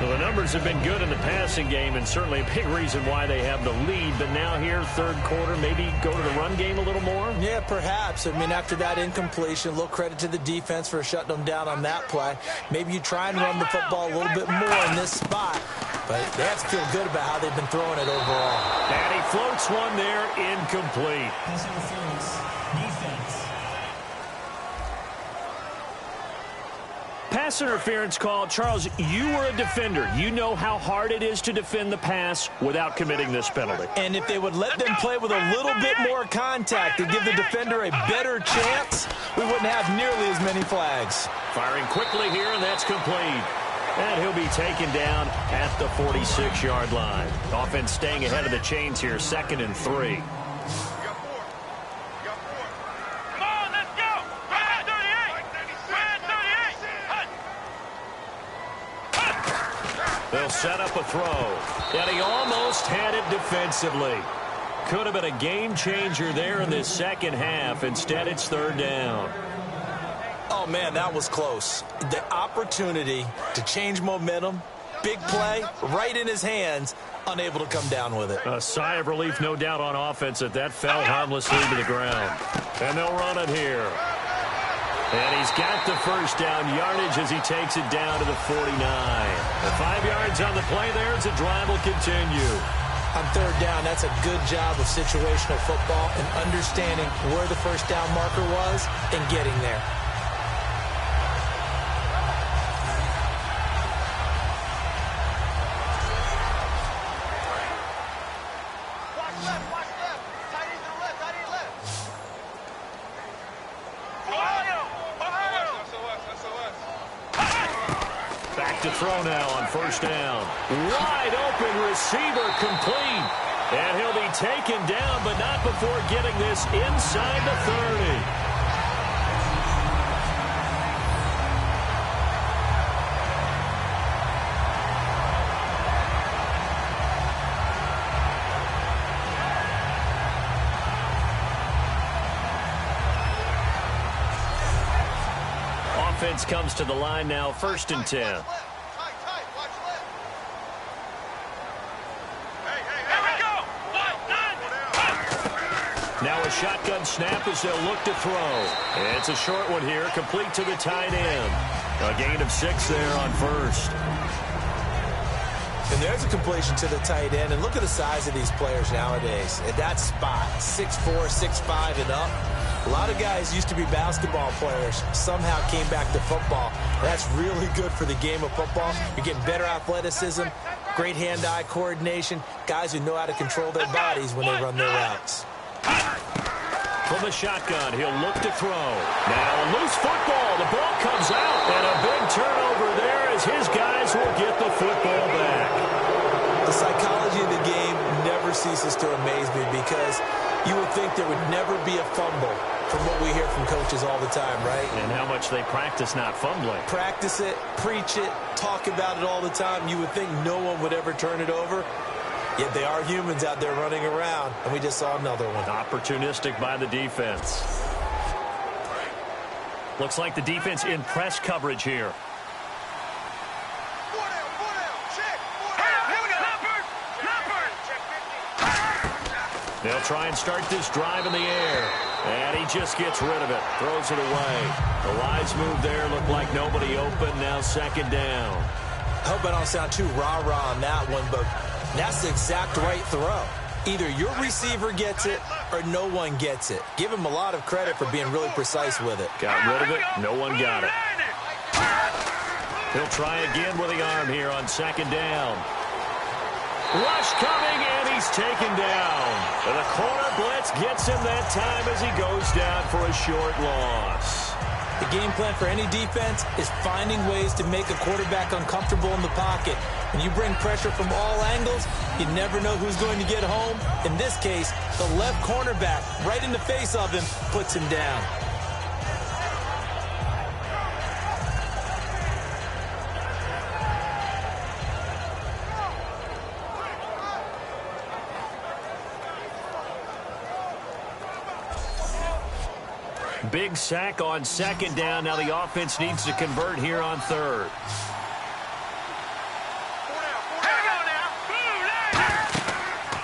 Well, the numbers have been good in the passing game, and certainly a big reason why they have the lead. But now here, third quarter, maybe go to the run game a little more? Yeah, perhaps. I mean, after that incompletion, a little credit to the defense for shutting them down on that play. Maybe you try and run the football a little bit more in this spot. But they have to feel good about how they've been throwing it overall. And he floats one there, incomplete. Pass interference, defense. Pass interference call. Charles, you were a defender. You know how hard it is to defend the pass without committing this penalty. And if they would let them play with a little bit more contact and give the defender a better chance, we wouldn't have nearly as many flags. Firing quickly here, and that's complete. And he'll be taken down at the 46-yard line. Offense staying ahead of the chains here, 2nd and 3. They'll set up a throw. And he almost had it defensively. Could have been a game changer there in this second half. Instead, it's 3rd down. Oh, man, that was close. The opportunity to change momentum, big play, right in his hands, unable to come down with it. A sigh of relief, no doubt, on offense that fell harmlessly to the ground. And they'll run it here. And he's got the first down yardage as he takes it down to the 49. The 5 yards on the play there as the drive will continue. On 3rd down, that's a good job of situational football and understanding where the first down marker was and getting there. To throw now on 1st down. Wide open receiver complete. And he'll be taken down, but not before getting this inside the 30. offense comes to the line now, 1st and 10. Now a shotgun snap as they'll look to throw. It's a short one here, complete to the tight end. A gain of 6 there on 1st. And there's a completion to the tight end. And look at the size of these players nowadays. At that spot, 6'4", 6'5", and up. A lot of guys used to be basketball players, somehow came back to football. That's really good for the game of football. You're getting better athleticism, great hand-eye coordination, guys who know how to control their bodies when they run their routes. From the shotgun, he'll look to throw. Now a loose football. The ball comes out, and a big turnover there as his guys will get the football back. The psychology of the game never ceases to amaze me because you would think there would never be a fumble from what we hear from coaches all the time, right? And how much they practice not fumbling. Practice it, preach it, talk about it all the time. You would think no one would ever turn it over. Yet they are humans out there running around, and we just saw another one. Opportunistic by the defense. Looks like the defense in press coverage here. They'll try and start this drive in the air. And he just gets rid of it. Throws it away. The wise move there. Looked like nobody open. Now 2nd down. I hope I don't sound too rah-rah on that one, but that's the exact right throw. Either your receiver gets it or no one gets it. Give him a lot of credit for being really precise with it. Got rid of it. No one got it. He'll try again with the arm here on 2nd down. Rush coming, and he's taken down. And the corner blitz gets him that time as he goes down for a short loss. The game plan for any defense is finding ways to make a quarterback uncomfortable in the pocket. When you bring pressure from all angles, you never know who's going to get home. In this case, the left cornerback, right in the face of him, puts him down. Big sack on 2nd down. Now the offense needs to convert here on 3rd.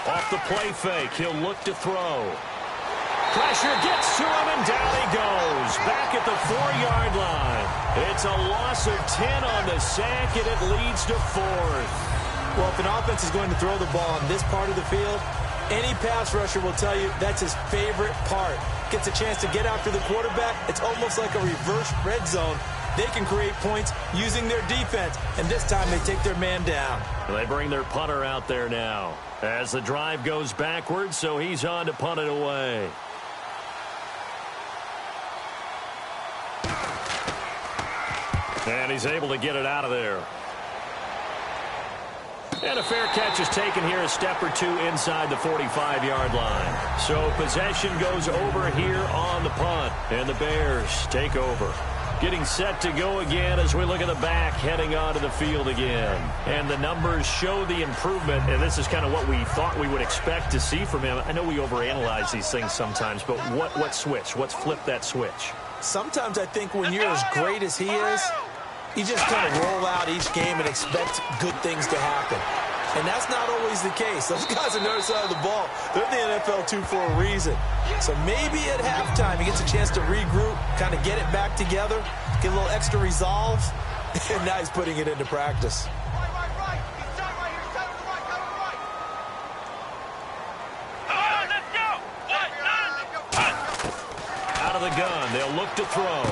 Off the play fake, he'll look to throw. Pressure gets to him, and down he goes. Back at the 4-yard line. It's a loss of 10 on the sack, and it leads to 4th. Well, if an offense is going to throw the ball on this part of the field, any pass rusher will tell you that's his favorite part. Gets a chance to get after the quarterback. It's almost like a reverse red zone. They can create points using their defense, and this time they take their man down. They bring their punter out there now as the drive goes backwards, so he's on to punt it away. And he's able to get it out of there. And a fair catch is taken here, a step or two inside the 45-yard line. So possession goes over here on the punt, and the Bears take over. Getting set to go again as we look at the back, heading onto the field again. And the numbers show the improvement, and this is kind of what we thought we would expect to see from him. I know we overanalyze these things sometimes, but what switch? What's flipped that switch? Sometimes I think when you're as great as he is, you just kind of roll out each game and expect good things to happen. And that's not always the case. Those guys on the other side of the ball, they're the NFL 2 for a reason. So maybe at halftime he gets a chance to regroup, kind of get it back together, get a little extra resolve, and now he's putting it into practice. Out of the gun, they'll look to throw.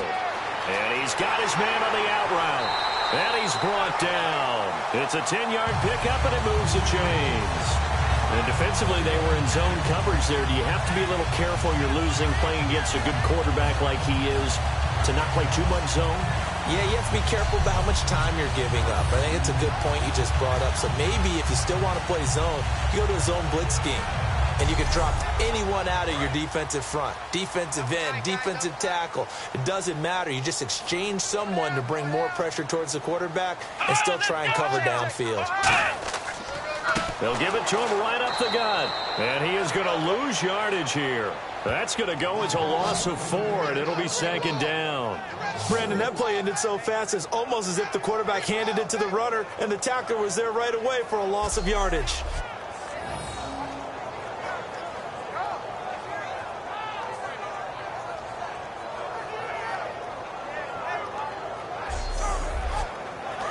And he's got his man on the out route. And he's brought down. It's a 10-yard pickup, and it moves the chains. And defensively, they were in zone coverage there. Do you have to be a little careful? You're losing, playing against a good quarterback like he is, to not play too much zone? Yeah, you have to be careful about how much time you're giving up. I think it's a good point you just brought up. So maybe if you still want to play zone, you go to a zone blitz scheme. And you can drop anyone out of your defensive front, defensive end, defensive tackle. It doesn't matter. You just exchange someone to bring more pressure towards the quarterback and still try and cover downfield. They'll give it to him right up the gut. And he is going to lose yardage here. That's going to go as a loss of 4, and it'll be second down. Brandon, that play ended so fast, it's almost as if the quarterback handed it to the runner, and the tackler was there right away for a loss of yardage.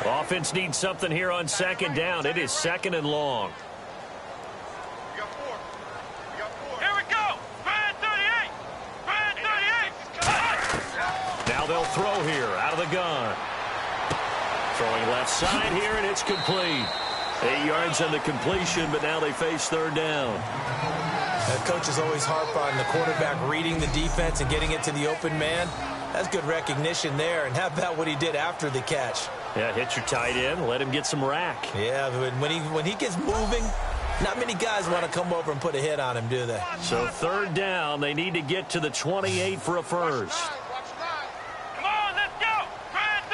Offense needs something here on second down. It is second and long. Here we go. Brand 38. Brand 38. Now they'll throw here out of the gun. Throwing left side here, and it's complete. 8 yards on the completion, but now they face third down. Coaches always harp on the quarterback reading the defense and getting it to the open man. That's good recognition there. And how about what he did after the catch? Yeah, hit your tight end, let him get some rack. Yeah, but when he gets moving, not many guys want to come over and put a hit on him, do they? So third down, they need to get to the 28 for a first. Come on, let's go. Brand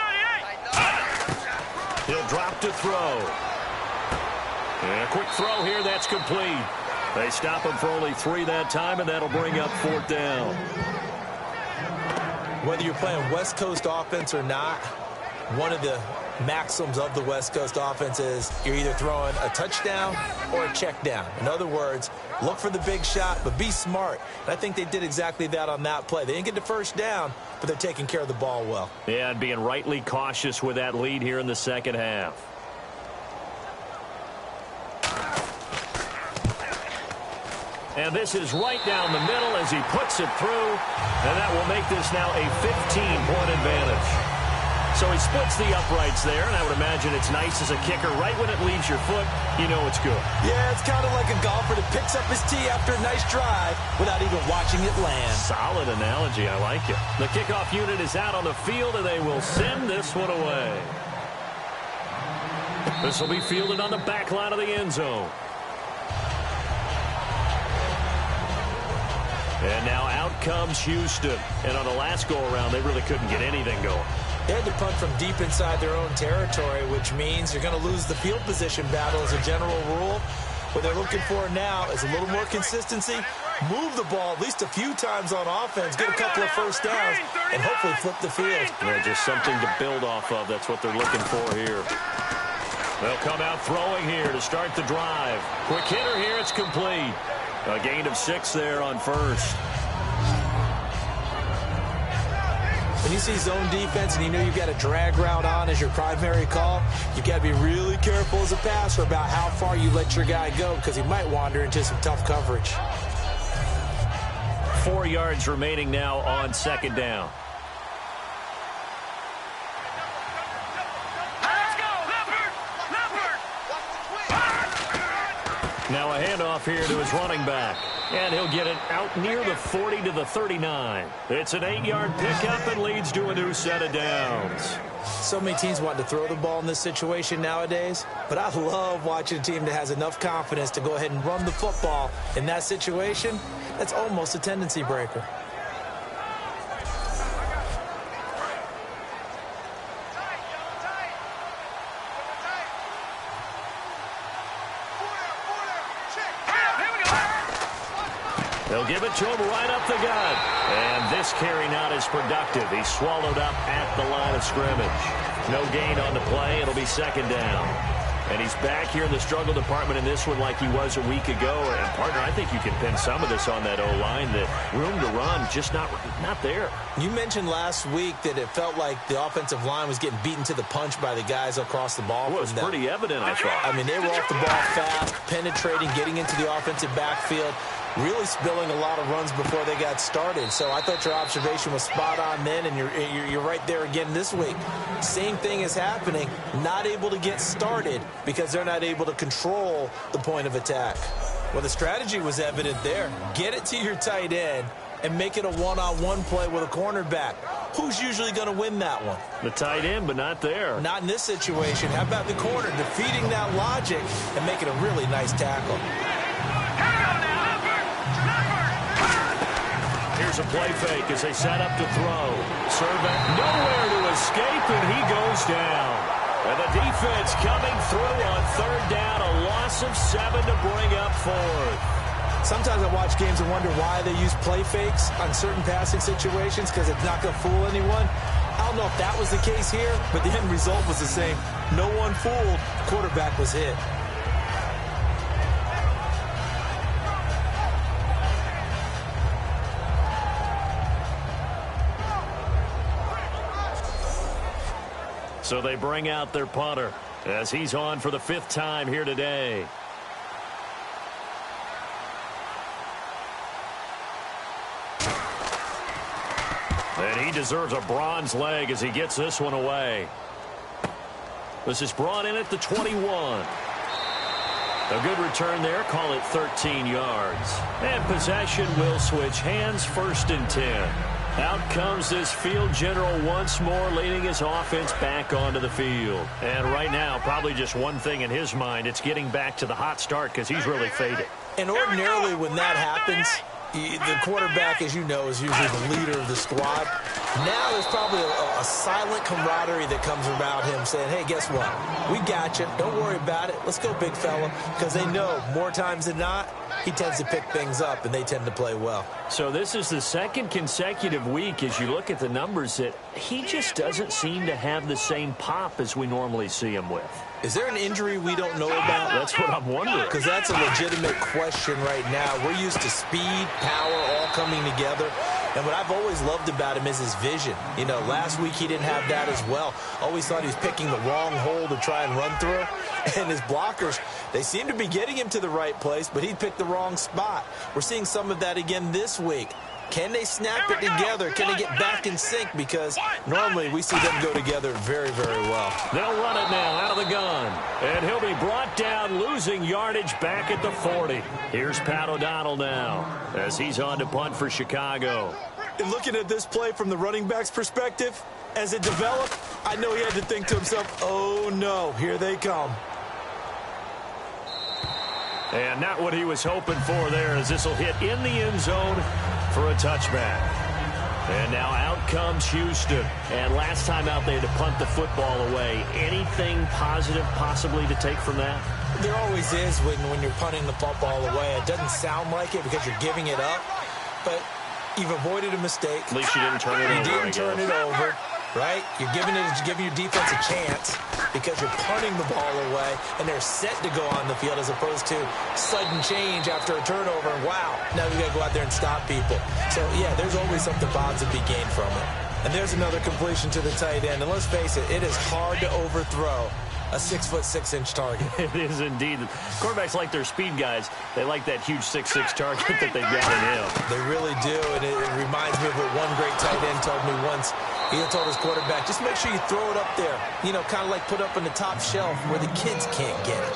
38. He'll drop to throw. And a quick throw here, that's complete. They stop him for only 3 that time, and that'll bring up fourth down. Whether you're playing West Coast offense or not, one of the maxims of the West Coast offense is you're either throwing a touchdown or a check down. In other words, look for the big shot, but be smart. And I think they did exactly that on that play. They didn't get the first down, but they're taking care of the ball well. Yeah, and being rightly cautious with that lead here in the second half. And this is right down the middle as he puts it through. And that will make this now a 15-point advantage. So he splits the uprights there, and I would imagine it's nice as a kicker. Right when it leaves your foot, you know it's good. Yeah, it's kind of like a golfer that picks up his tee after a nice drive without even watching it land. Solid analogy. I like it. The kickoff unit is out on the field, and they will send this one away. This will be fielded on the back line of the end zone. And now out comes Houston. And on the last go-around, they really couldn't get anything going. They had to punt from deep inside their own territory, which means you're going to lose the field position battle as a general rule. What they're looking for now is a little more consistency, move the ball at least a few times on offense, get a couple of first downs, and hopefully flip the field. Yeah, just something to build off of. That's what they're looking for here. They'll come out throwing here to start the drive. Quick hitter here, it's complete. A gain of 6 there on first. When you see zone defense and you know you've got a drag route on as your primary call, you've got to be really careful as a passer about how far you let your guy go because he might wander into some tough coverage. 4 yards remaining now on second down. Now a handoff here to his running back. And he'll get it out near the 40 to the 39. It's an 8-yard pickup and leads to a new set of downs. So many teams want to throw the ball in this situation nowadays, but I love watching a team that has enough confidence to go ahead and run the football in that situation. That's almost a tendency breaker. They'll give it to him right up the gut. And this carry not as productive. He's swallowed up at the line of scrimmage. No gain on the play. It'll be second down. And he's back here in the struggle department in this one like he was a week ago. And, partner, I think you can pin some of this on that O-line. The room to run just not there. You mentioned last week that it felt like the offensive line was getting beaten to the punch by the guys across the ball. Well, it was pretty evident, I thought. I mean, they were off the ball fast, penetrating, getting into the offensive backfield, really spilling a lot of runs before they got started. So I thought your observation was spot on then, and you're right there again this week. Same thing is happening, not able to get started because they're not able to control the point of attack. Well, the strategy was evident there. Get it to your tight end and make it a one-on-one play with a cornerback. Who's usually going to win that one? The tight end, but not there. Not in this situation. How about the corner defeating that logic and making a really nice tackle? Here's a play fake as they set up to throw. Servant nowhere to escape, and he goes down. And the defense coming through on third down, a loss of 7 to bring up fourth. Sometimes I watch games and wonder why they use play fakes on certain passing situations because it's not going to fool anyone. I don't know if that was the case here, but the end result was the same. No one fooled. The quarterback was hit. So they bring out their punter as he's on for the 5th time here today. And he deserves a bronze leg as he gets this one away. This is brought in at the 21. A good return there. Call it 13 yards. And possession will switch hands, 1st and 10. Out comes this field general once more, leading his offense back onto the field. And right now, probably just one thing in his mind. It's getting back to the hot start because he's really faded. And ordinarily when that happens, the quarterback, as you know, is usually the leader of the squad. Now there's probably a silent camaraderie that comes about him saying, hey, guess what? We got you. Don't worry about it. Let's go, big fella. Because they know more times than not, he tends to pick things up, and they tend to play well. So this is the 2nd consecutive week, as you look at the numbers, that he just doesn't seem to have the same pop as we normally see him with. Is there an injury we don't know about? That's what I'm wondering. Because that's a legitimate question right now. We're used to speed, power, all coming together. And what I've always loved about him is his vision. You know, last week he didn't have that as well. Always thought he was picking the wrong hole to try and run through. And his blockers, they seem to be getting him to the right place, but he picked the wrong spot. We're seeing some of that again this week. Can they snap it together? Can they get back in sync? Because normally we see them go together very, very well. They'll run it now out of the gun. And he'll be brought down, losing yardage back at the 40. Here's Pat O'Donnell now as he's on to punt for Chicago. And looking at this play from the running back's perspective, as it developed, I know he had to think to himself, oh, no, here they come. And not what he was hoping for there, as this will hit in the end zone for a touchback. And now out comes Houston. And last time out, they had to punt the football away. Anything positive possibly to take from that? There always is when you're punting the football away. It doesn't sound like it because you're giving it up. But you've avoided a mistake. At least you didn't turn it over. You didn't turn it over, right? You're giving your defense a chance because you're punting the ball away, and they're set to go on the field as opposed to sudden change after a turnover. And wow, now we got to go out there and stop people. So, yeah, there's always something positive to be gained from it. And there's another completion to the tight end. And let's face it, it is hard to overthrow a 6'6" target. It is indeed. Quarterbacks like their speed guys. They like that huge 6'6" target that they've got in him. They really do, and it reminds me of what one great tight end told me once. He told his quarterback, just make sure you throw it up there. You know, kind of like put up on the top shelf where the kids can't get it.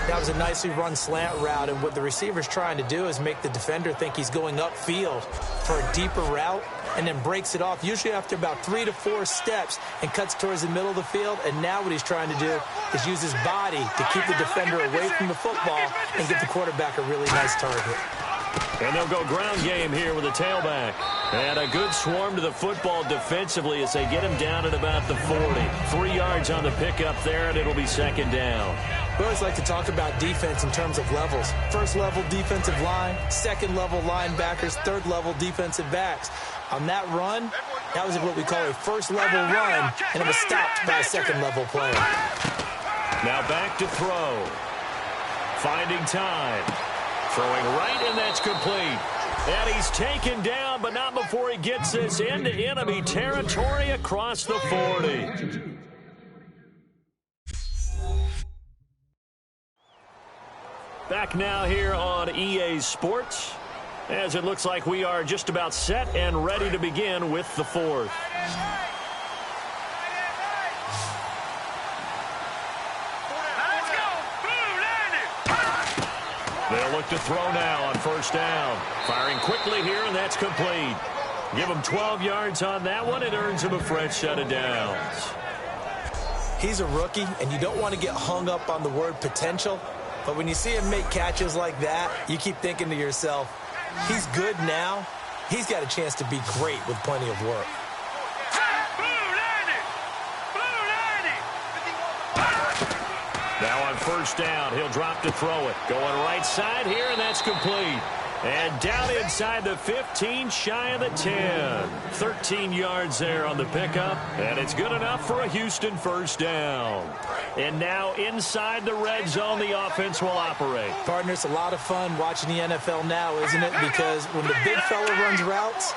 That was a nicely run slant route, and what the receiver's trying to do is make the defender think he's going upfield for a deeper route, and then breaks it off, usually after about 3 to 4 steps, and cuts towards the middle of the field. And now what he's trying to do is use his body to keep the defender away from the football and give the quarterback a really nice target. And they'll go ground game here with a tailback. And a good swarm to the football defensively as they get him down at about the 40. 3 yards on the pickup there, and it'll be 2nd down. We always like to talk about defense in terms of levels. 1st level defensive line, 2nd level linebackers, 3rd level defensive backs. On that run, that was what we call a 1st level run, and it was stopped by a 2nd level player. Now back to throw. Finding time. Throwing right, and that's complete. And he's taken down, but not before he gets this into enemy territory across the 40. Back now here on EA Sports, as it looks like we are just about set and ready to begin with the 4th. They'll look to throw now on 1st down. Firing quickly here, and that's complete. Give him 12 yards on that one. It earns him a fresh set of downs. He's a rookie, and you don't want to get hung up on the word potential. But when you see him make catches like that, you keep thinking to yourself, he's good now. He's got a chance to be great with plenty of work. first down. He'll drop to throw it. Going right side here, and that's complete. And down inside the 15, shy of the 10. 13 yards there on the pickup, and it's good enough for a Houston first down. And now inside the red zone, the offense will operate. Partner, it's a lot of fun watching the NFL now, isn't it? Because when the big fella runs routes,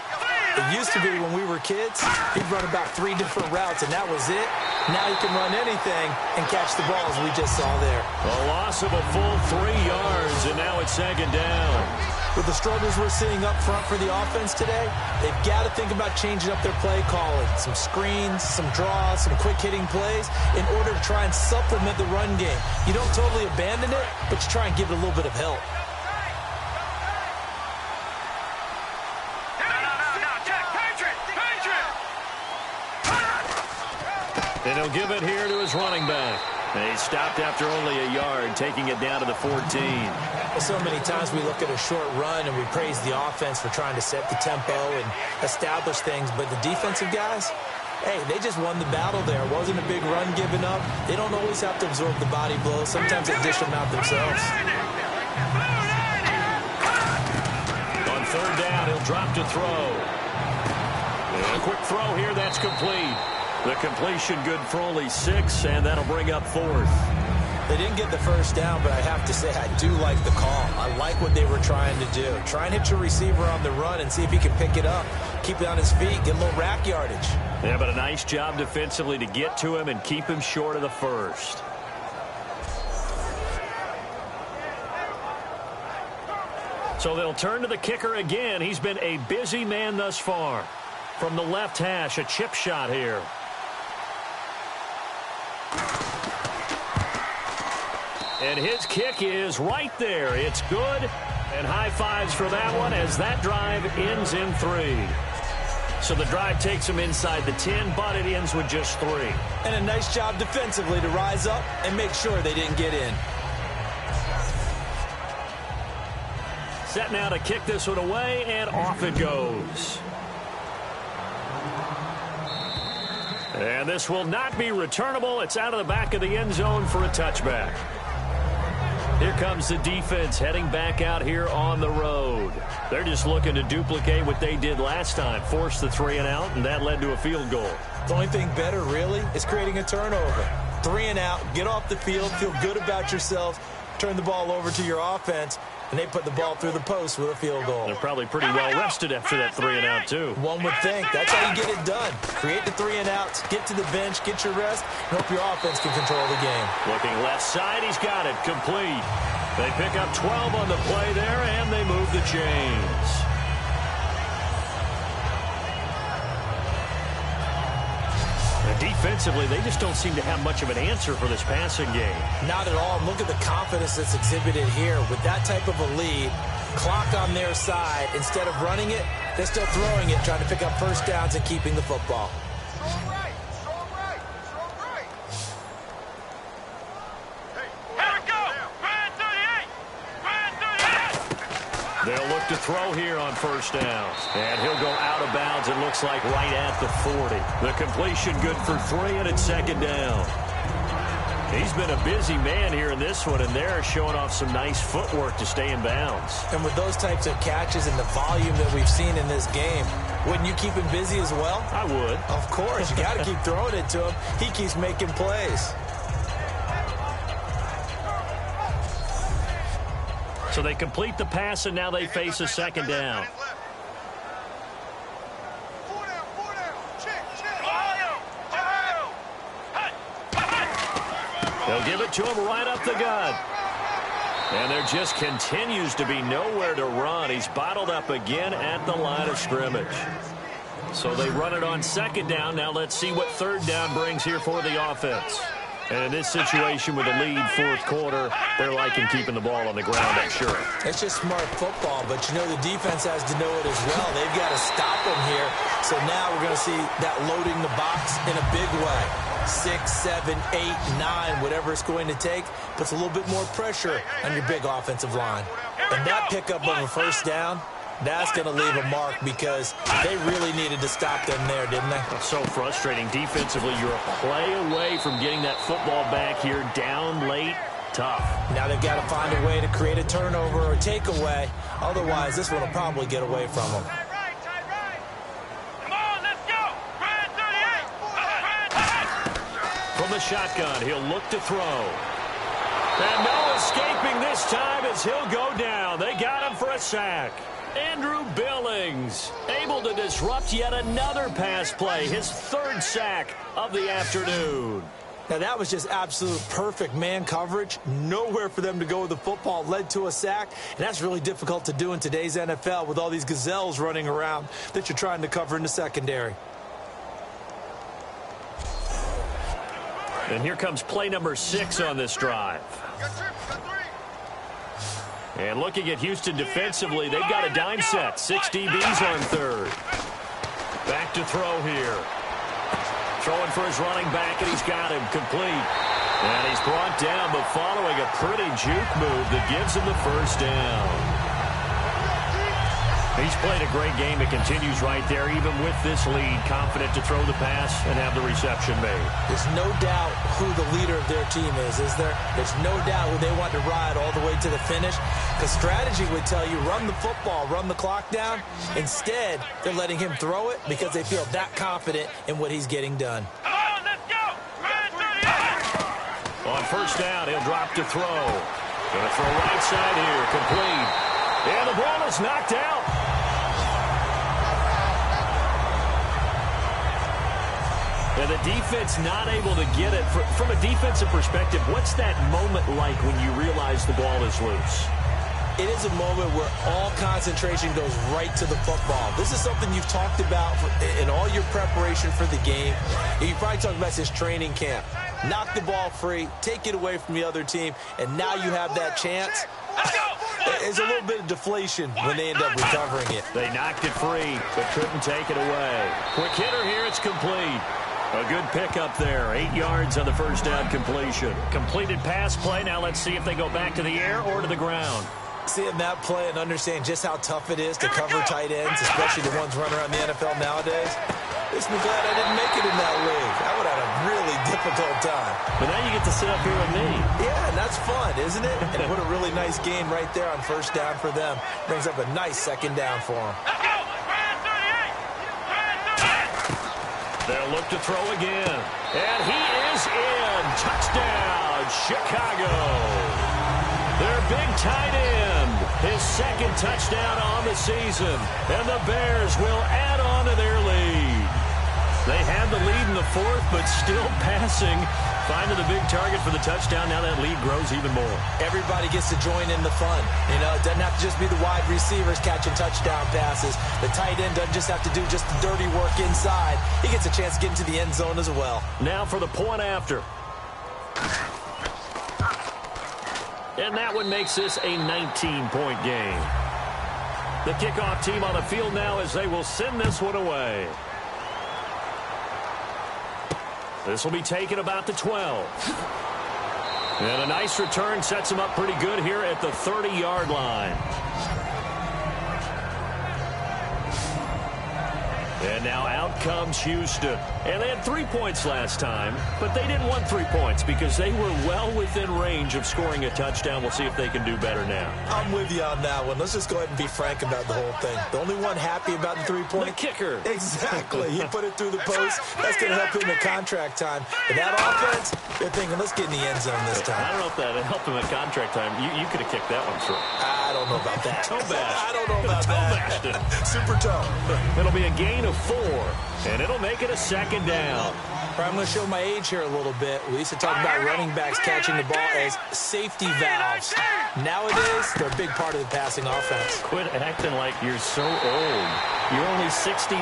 it used to be when we were kids, he'd run about 3 different routes, and that was it. Now he can run anything and catch the ball, as we just saw there. A loss of a full 3 yards, and now it's second down. With the struggles we're seeing up front for the offense today, they've got to think about changing up their play calling. Some screens, some draws, some quick-hitting plays in order to try and supplement the run game. You don't totally abandon it, but you try and give it a little bit of help. And he'll give it here to his running back. And he stopped after only a yard, taking it down to the 14. Well, so many times we look at a short run and we praise the offense for trying to set the tempo and establish things. But the defensive guys, hey, they just won the battle there. It wasn't a big run given up. They don't always have to absorb the body blows. Sometimes they dish them out themselves. On third down, he'll drop to throw. And a quick throw here, that's complete. The completion good for only 6, and that'll bring up 4th. They didn't get the first down, but I have to say I do like the call. I like what they were trying to do. Try and hit your receiver on the run and see if he can pick it up. Keep it on his feet, get a little rack yardage. Yeah, but a nice job defensively to get to him and keep him short of the first. So they'll turn to the kicker again. He's been a busy man thus far. From the left hash, a chip shot here. And his kick is right there. It's good. And high fives for that one as that drive ends in 3. So the drive takes him inside the 10, but it ends with just 3. And a nice job defensively to rise up and make sure they didn't get in. Set now to kick this one away, and off it goes. And this will not be returnable. It's out of the back of the end zone for a touchback. Here comes the defense heading back out here on the road. They're just looking to duplicate what they did last time, force the 3 and out, and that led to a field goal. The only thing better, really, is creating a turnover. 3 and out, get off the field, feel good about yourself, turn the ball over to your offense, and they put the ball through the post with a field goal. They're probably pretty well rested after that 3 and out, too. One would think. That's how you get it done. Create the 3 and outs, get to the bench, get your rest, and hope your offense can control the game. Looking left side, he's got it. Complete. They pick up 12 on the play there, and they move the chains. Defensively, they just don't seem to have much of an answer for this passing game. Not at all. Look at the confidence that's exhibited here. With that type of a lead, clock on their side, instead of running it, they're still throwing it, trying to pick up first downs and keeping the football. They'll look to throw here on first down. And he'll go out of bounds, it looks like, right at the 40. The completion good for 3, and it's second down. He's been a busy man here in this one, and they're showing off some nice footwork to stay in bounds. And with those types of catches and the volume that we've seen in this game, wouldn't you keep him busy as well? I would. Of course. You got to keep throwing it to him. He keeps making plays. So they complete the pass, and now they face a second down. They'll give it to him right up the gut. And there just continues to be nowhere to run. He's bottled up again at the line of scrimmage. So they run it on second down. Now let's see what third down brings here for the offense. And in this situation with the lead fourth quarter, they're liking keeping the ball on the ground, I'm sure. It's just smart football, but you know the defense has to know it as well. They've got to stop them here. So now we're going to see that loading the box in a big way. 6, 7, 8, 9, whatever it's going to take, puts a little bit more pressure on your big offensive line. And that pickup of a first down, that's going to leave a mark because they really needed to stop them there, didn't they? It's so frustrating. Defensively, you're a play away from getting that football back here down late. tough. Now they've got to find a way to create a turnover or takeaway. Otherwise, this one will probably get away from them. Come on, let's go. Red 38. From the shotgun, he'll look to throw. And no escaping this time as he'll go down. They got him for a sack. Andrew Billings able to disrupt yet another pass play. His third sack of the afternoon. Now, that was just absolute perfect man coverage. Nowhere for them to go with the football. Led to a sack. And that's really difficult to do in today's NFL with all these gazelles running around that you're trying to cover in the secondary. And here comes play number 6 on this drive. And looking at Houston defensively, they've got a dime set. 6 DBs on third. Back to throw here. Throwing for his running back, and he's got him complete. And he's brought down, but following a pretty juke move that gives him the first down. He's played a great game. It continues right there, even with this lead. Confident to throw the pass and have the reception made. There's no doubt who the leader of their team is there? There's no doubt who they want to ride all the way to the finish. Because strategy would tell you, run the football, run the clock down. Instead, they're letting him throw it because they feel that confident in what he's getting done. Come on, let's go. Red 38. On first down, he'll drop to throw. Going to throw right side here, complete. And the ball is knocked out. And the defense not able to get it. From a defensive perspective, what's that moment like when you realize the ball is loose? It is a moment where all concentration goes right to the football. This is something you've talked about in all your preparation for the game. You probably talked about this training camp. Knock the ball free, take it away from the other team, and now you have that chance. There's a little bit of deflation when they end up recovering it. They knocked it free, but couldn't take it away. Quick hitter here, it's complete. A good pickup there. 8 yards on the first down completion. Completed pass play. Now let's see if they go back to the air or to the ground. Seeing that play and understand just how tough it is to cover tight ends, especially the ones running around the NFL nowadays. Makes me glad I didn't make it in that league. I would have had a really difficult time. But now you get to sit up here with me. Yeah, and that's fun, isn't it? And what a really nice game right there on first down for them. Brings up a nice second down for them. Let's go. Red 38. Red 38. They'll look to throw again. And he is in. Touchdown, Chicago. Their big tight end. His second touchdown on the season. And the Bears will add on to their lead. They had the lead in the fourth, but still passing. Finding the big target for the touchdown. Now that lead grows even more. Everybody gets to join in the fun. You know, it doesn't have to just be the wide receivers catching touchdown passes. The tight end doesn't just have to do just the dirty work inside. He gets a chance to get into the end zone as well. Now for the point after. And that one makes this a 19-point game. The kickoff team on the field now as they will send this one away. This will be taken about the 12. And a nice return sets them up pretty good here at the 30-yard line. And now out comes Houston. And they had 3 points last time, but they didn't want 3 points because they were well within range of scoring a touchdown. We'll see if they can do better now. I'm with you on that one. Let's just go ahead and be frank about the whole thing. The only one happy about the 3-point? The kicker. Exactly. He put it through the post. That's going to help him in contract time. But that offense, they're thinking, let's get in the end zone this time. I don't know if that helped him at contract time. You could have kicked that one through. I don't know about that. Toe bash. I don't know about that. Super toe. It'll be a gain of 4, and it'll make it a second down. I'm going to show my age here a little bit. We used to talk about running backs catching the ball as safety valves. Nowadays, they're a big part of the passing offense. Quit acting like you're so old. You're only 65.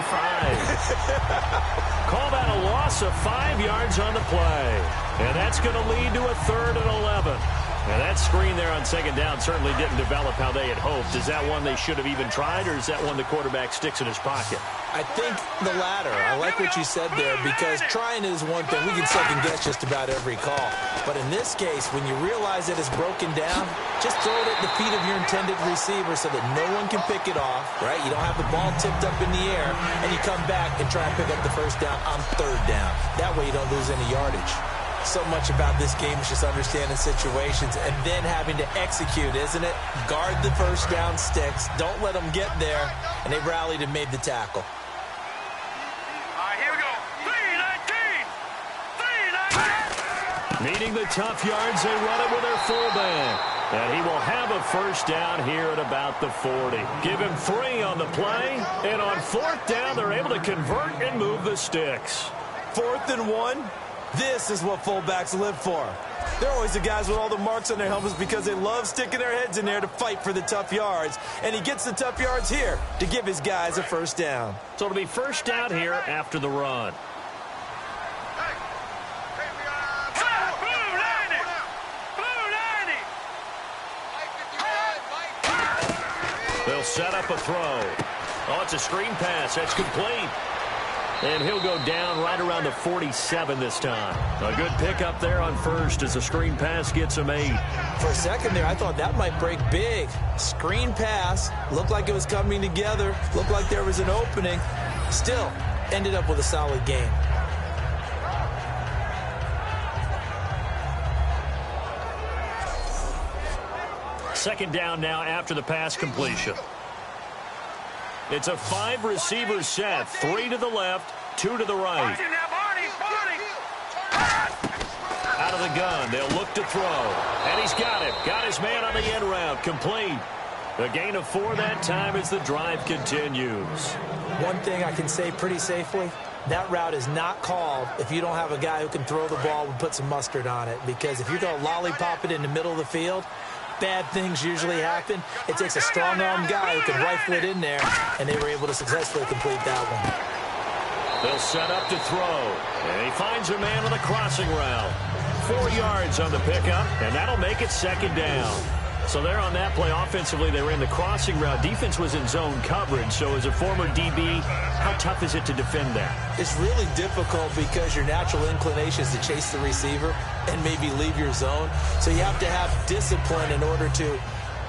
Call that a loss of 5 yards on the play. And that's going to lead to a 3rd and 11. And that screen there on second down certainly didn't develop how they had hoped. Is that one they should have even tried, or is that one the quarterback sticks in his pocket? I think the latter. I like what you said there, because trying is one thing. We can second-guess just about every call. But in this case, when you realize that it's broken down, just throw it at the feet of your intended receiver so that no one can pick it off, right? You don't have the ball tipped up in the air, and you come back and try and pick up the first down on 3rd down. That way you don't lose any yardage. So much about this game is just understanding situations and then having to execute, isn't it? Guard the first down sticks. Don't let them get there. And they rallied and made the tackle. All right, here we go. 3-19. Needing the tough yards, they run it with their fullback. And he will have a first down here at about the 40. Give him 3 on the play. And on 4th down, they're able to convert and move the sticks. 4th and 1. This is what fullbacks live for. They're always the guys with all the marks on their helmets because they love sticking their heads in there to fight for the tough yards. And he gets the tough yards here to give his guys a first down. So it'll be first down here after the run. They'll set up a throw. Oh, it's a screen pass. That's complete. And he'll go down right around the 47 this time. A good pickup there on first as the screen pass gets him 8. For a second there, I thought that might break big. Screen pass. Looked like it was coming together. Looked like there was an opening. Still, ended up with a solid game. Second down now after the pass completion. It's a 5-receiver set. 3 to the left, 2 to the right. Out of the gun, they'll look to throw. And he's got it. Got his man on the end route. Complete. A gain of 4 that time as the drive continues. One thing I can say pretty safely, that route is not called if you don't have a guy who can throw the ball and put some mustard on it. Because if you're going to lollipop it in the middle of the field, bad things usually happen. It takes a strong-arm guy who can rifle it in there, and they were able to successfully complete that one. They'll set up to throw, and he finds a man on the crossing route. 4 yards on the pickup, and that'll make it second down. So there on that play, offensively, they ran the crossing route. Defense was in zone coverage, so as a former DB, how tough is it to defend that? It's really difficult because your natural inclination is to chase the receiver and maybe leave your zone. So you have to have discipline in order to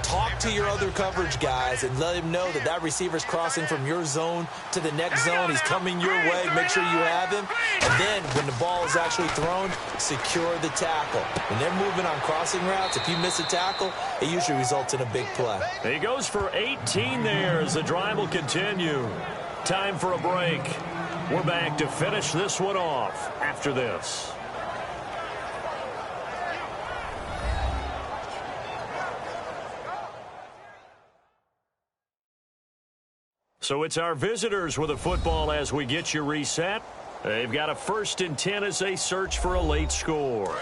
talk to your other coverage guys and let him know that that receiver's crossing from your zone to the next zone. He's coming your way. Make sure you have him. And then when the ball is actually thrown, secure the tackle. When they're moving on crossing routes, if you miss a tackle, it usually results in a big play. He goes for 18 there as the drive will continue. Time for a break. We're back to finish this one off after this. So it's our visitors with a football as we get you reset. They've got a 1st and 10 as they search for a late score.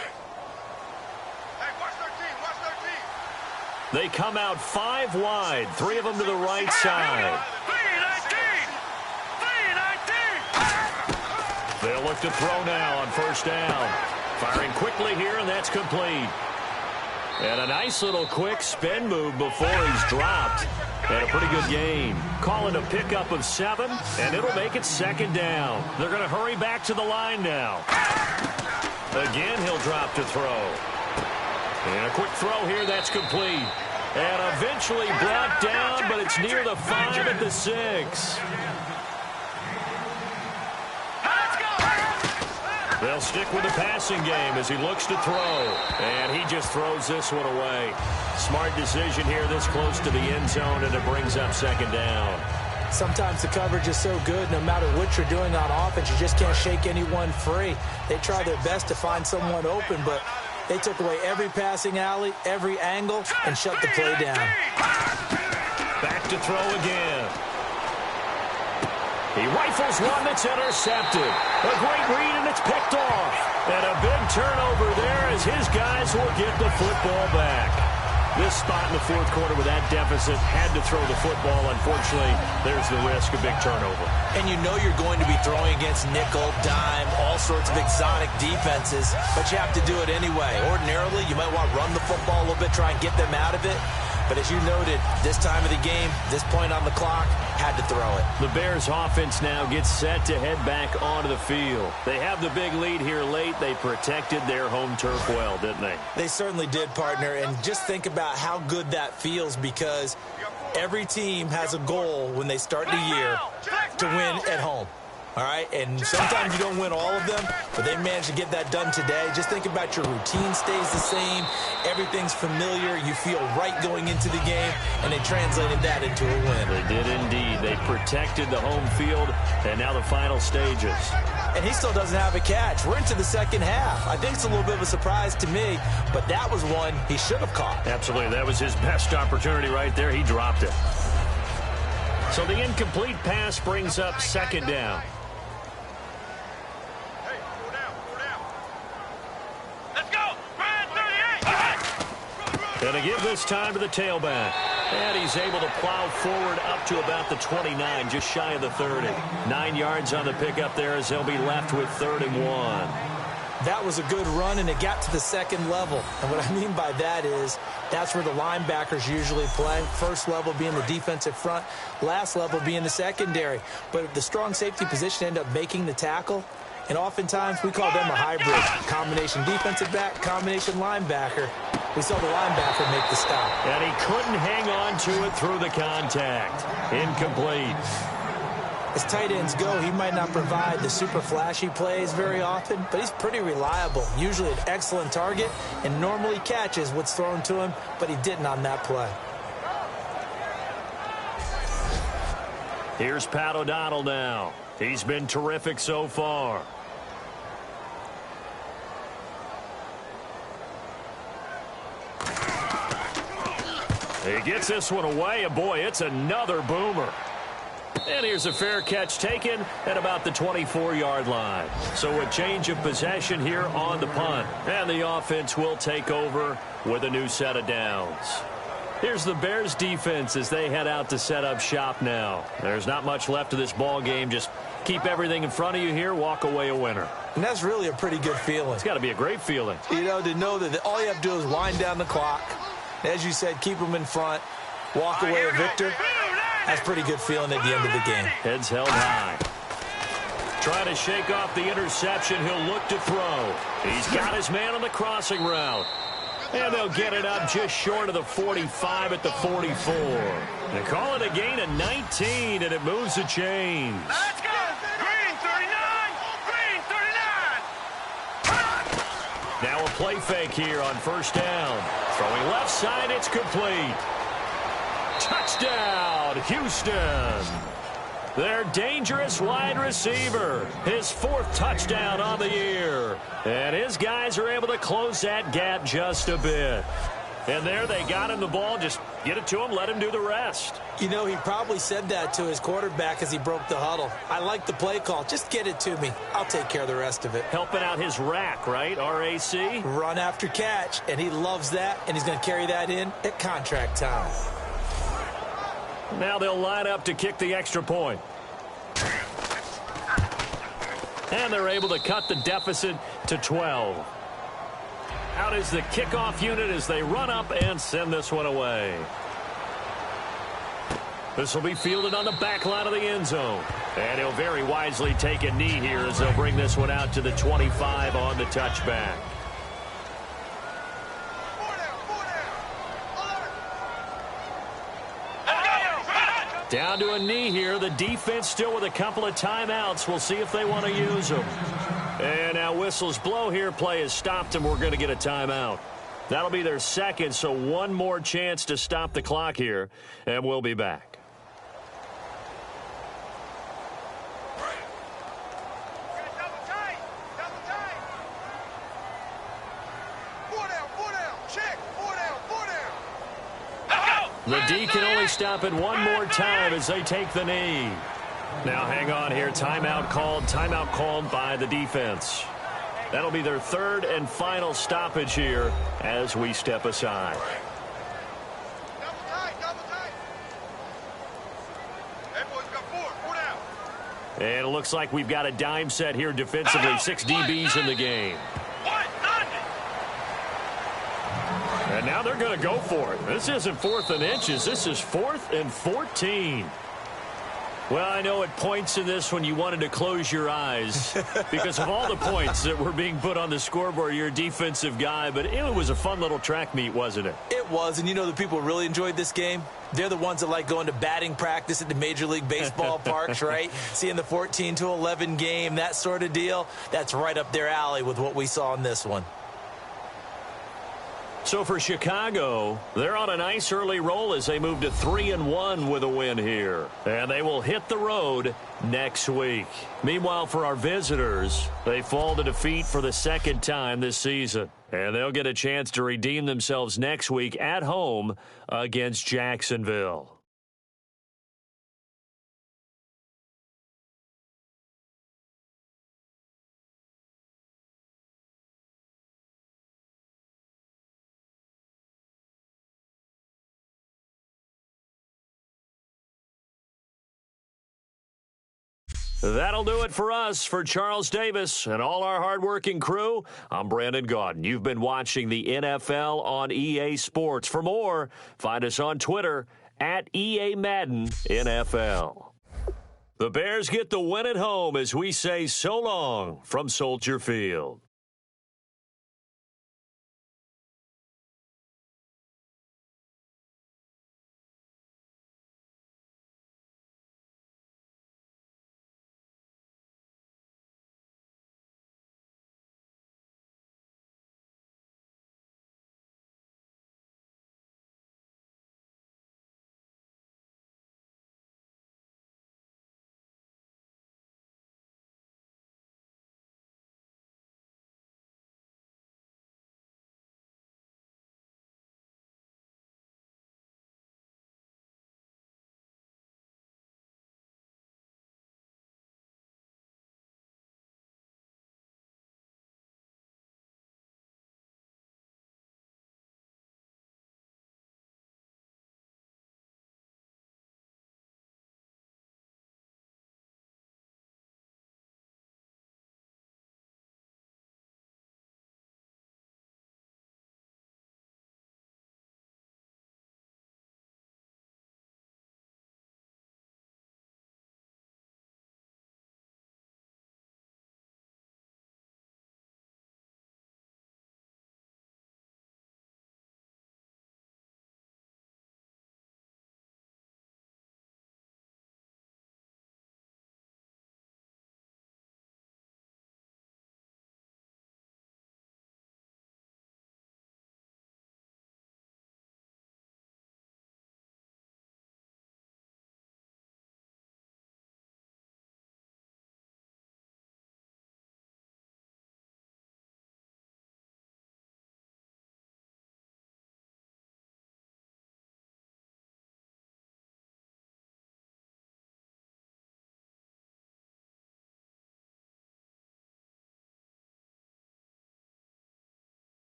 Hey, watch their team, watch their team. They come out 5 wide, 3 of them to the right side. 3-19. They'll look to throw now on first down. Firing quickly here, and that's complete. And a nice little quick spin move before he's dropped. And a pretty good game. Call it a pickup of 7, and it'll make it second down. They're going to hurry back to the line now. Again, he'll drop to throw. And a quick throw here, that's complete. And eventually brought down, but it's near the 5 at the 6. They'll stick with the passing game as he looks to throw. And he just throws this one away. Smart decision here this close to the end zone, and it brings up second down. Sometimes the coverage is so good, no matter what you're doing on offense, you just can't shake anyone free. They try their best to find someone open, but they took away every passing alley, every angle, and shut the play down. Back to throw again. He rifles one that's intercepted. A great read, and it's picked off. And a big turnover there as his guys will get the football back. This spot in the 4th quarter with that deficit, had to throw the football. Unfortunately, there's the risk of big turnover. And you know you're going to be throwing against nickel, dime, all sorts of exotic defenses, but you have to do it anyway. Ordinarily, you might want to run the football a little bit, try and get them out of it. But as you noted, this time of the game, this point on the clock, had to throw it. The Bears offense now gets set to head back onto the field. They have the big lead here late. They protected their home turf well, didn't they? They certainly did, partner. And just think about how good that feels, because every team has a goal when they start the year to win at home. All right, and sometimes you don't win all of them, but they managed to get that done today. Just think about your routine stays the same. Everything's familiar. You feel right going into the game, and they translated that into a win. They did indeed. They protected the home field, and now the final stages. And he still doesn't have a catch. We're into the second half. I think it's a little bit of a surprise to me, but that was one he should have caught. Absolutely. That was his best opportunity right there. He dropped it. So the incomplete pass brings up second down. Going to give this time to the tailback. And he's able to plow forward up to about the 29, just shy of the 30. 9 yards on the pickup there as they'll be left with 3rd and 1. That was a good run, and it got to the second level. And what I mean by that is that's where the linebackers usually play. First level being the defensive front, last level being the secondary. But the strong safety position ended up making the tackle. And oftentimes we call them a hybrid. Combination defensive back, combination linebacker. We saw the linebacker make the stop. And he couldn't hang on to it through the contact. Incomplete. As tight ends go, he might not provide the super flashy plays very often, but he's pretty reliable. Usually an excellent target and normally catches what's thrown to him, but he didn't on that play. Here's Pat O'Donnell now. He's been terrific so far. He gets this one away, and boy, it's another boomer. And here's a fair catch taken at about the 24-yard line. So a change of possession here on the punt. And the offense will take over with a new set of downs. Here's the Bears defense as they head out to set up shop now. There's not much left of this ball game. Just keep everything in front of you here, walk away a winner. And that's really a pretty good feeling. It's got to be a great feeling. You know, to know that all you have to do is wind down the clock. As you said, keep them in front, walk away a victor. That's a pretty good feeling at the end of the game. Heads held high. Trying to shake off the interception. He'll look to throw. He's got his man on the crossing route. And they'll get it up just short of the 45 at the 44. They call it a gain of 19, and it moves the chains. Let's go! Green 39! Green 39! Now a play fake here on first down. Throwing left side, it's complete. Touchdown, Houston. Their dangerous wide receiver. His 4th touchdown on the year. And his guys are able to close that gap just a bit. And there they got him the ball. Just get it to him, let him do the rest. You know, he probably said that to his quarterback as he broke the huddle. I like the play call. Just get it to me. I'll take care of the rest of it. Helping out his rack, right? R-A-C? Run after catch, and he loves that, and he's going to carry that in at contract time. Now they'll line up to kick the extra point. And they're able to cut the deficit to 12. Out is the kickoff unit as they run up and send this one away. This will be fielded on the back line of the end zone. And he'll very wisely take a knee here as they'll bring this one out to the 25 on the touchback. Down to a knee here. The defense still with a couple of timeouts. We'll see if they want to use them. And now whistles blow here. Play is stopped, and we're going to get a timeout. That'll be their second, so one more chance to stop the clock here, and we'll be back. Double tight! Double tight! 4 down, 4 down! Check! 4 down, 4 down! The D can only stop it one more time as they take the knee. Now hang on here. Timeout called by the defense. That'll be their 3rd and final stoppage here as we step aside. Double tight, double tight! Hey, boys, got 4 down! And it looks like we've got a dime set here defensively. 6 DBs in the game. And now they're going to go for it. This isn't 4th and inches. This is 4th and 14. Well, I know at points in this when you wanted to close your eyes because of all the points that were being put on the scoreboard. You're a defensive guy, but it was a fun little track meet, wasn't it? It was, and you know the people who really enjoyed this game? They're the ones that like going to batting practice at the Major League Baseball parks, right? Seeing the 14-11 game, that sort of deal. That's right up their alley with what we saw in this one. So for Chicago, they're on a nice early roll as they move to 3-1 with a win here. And they will hit the road next week. Meanwhile, for our visitors, they fall to defeat for the second time this season. And they'll get a chance to redeem themselves next week at home against Jacksonville. That'll do it for us. For Charles Davis and all our hardworking crew, I'm Brandon Gaudin. You've been watching the NFL on EA Sports. For more, find us on Twitter at EA Madden NFL. The Bears get the win at home as we say so long from Soldier Field.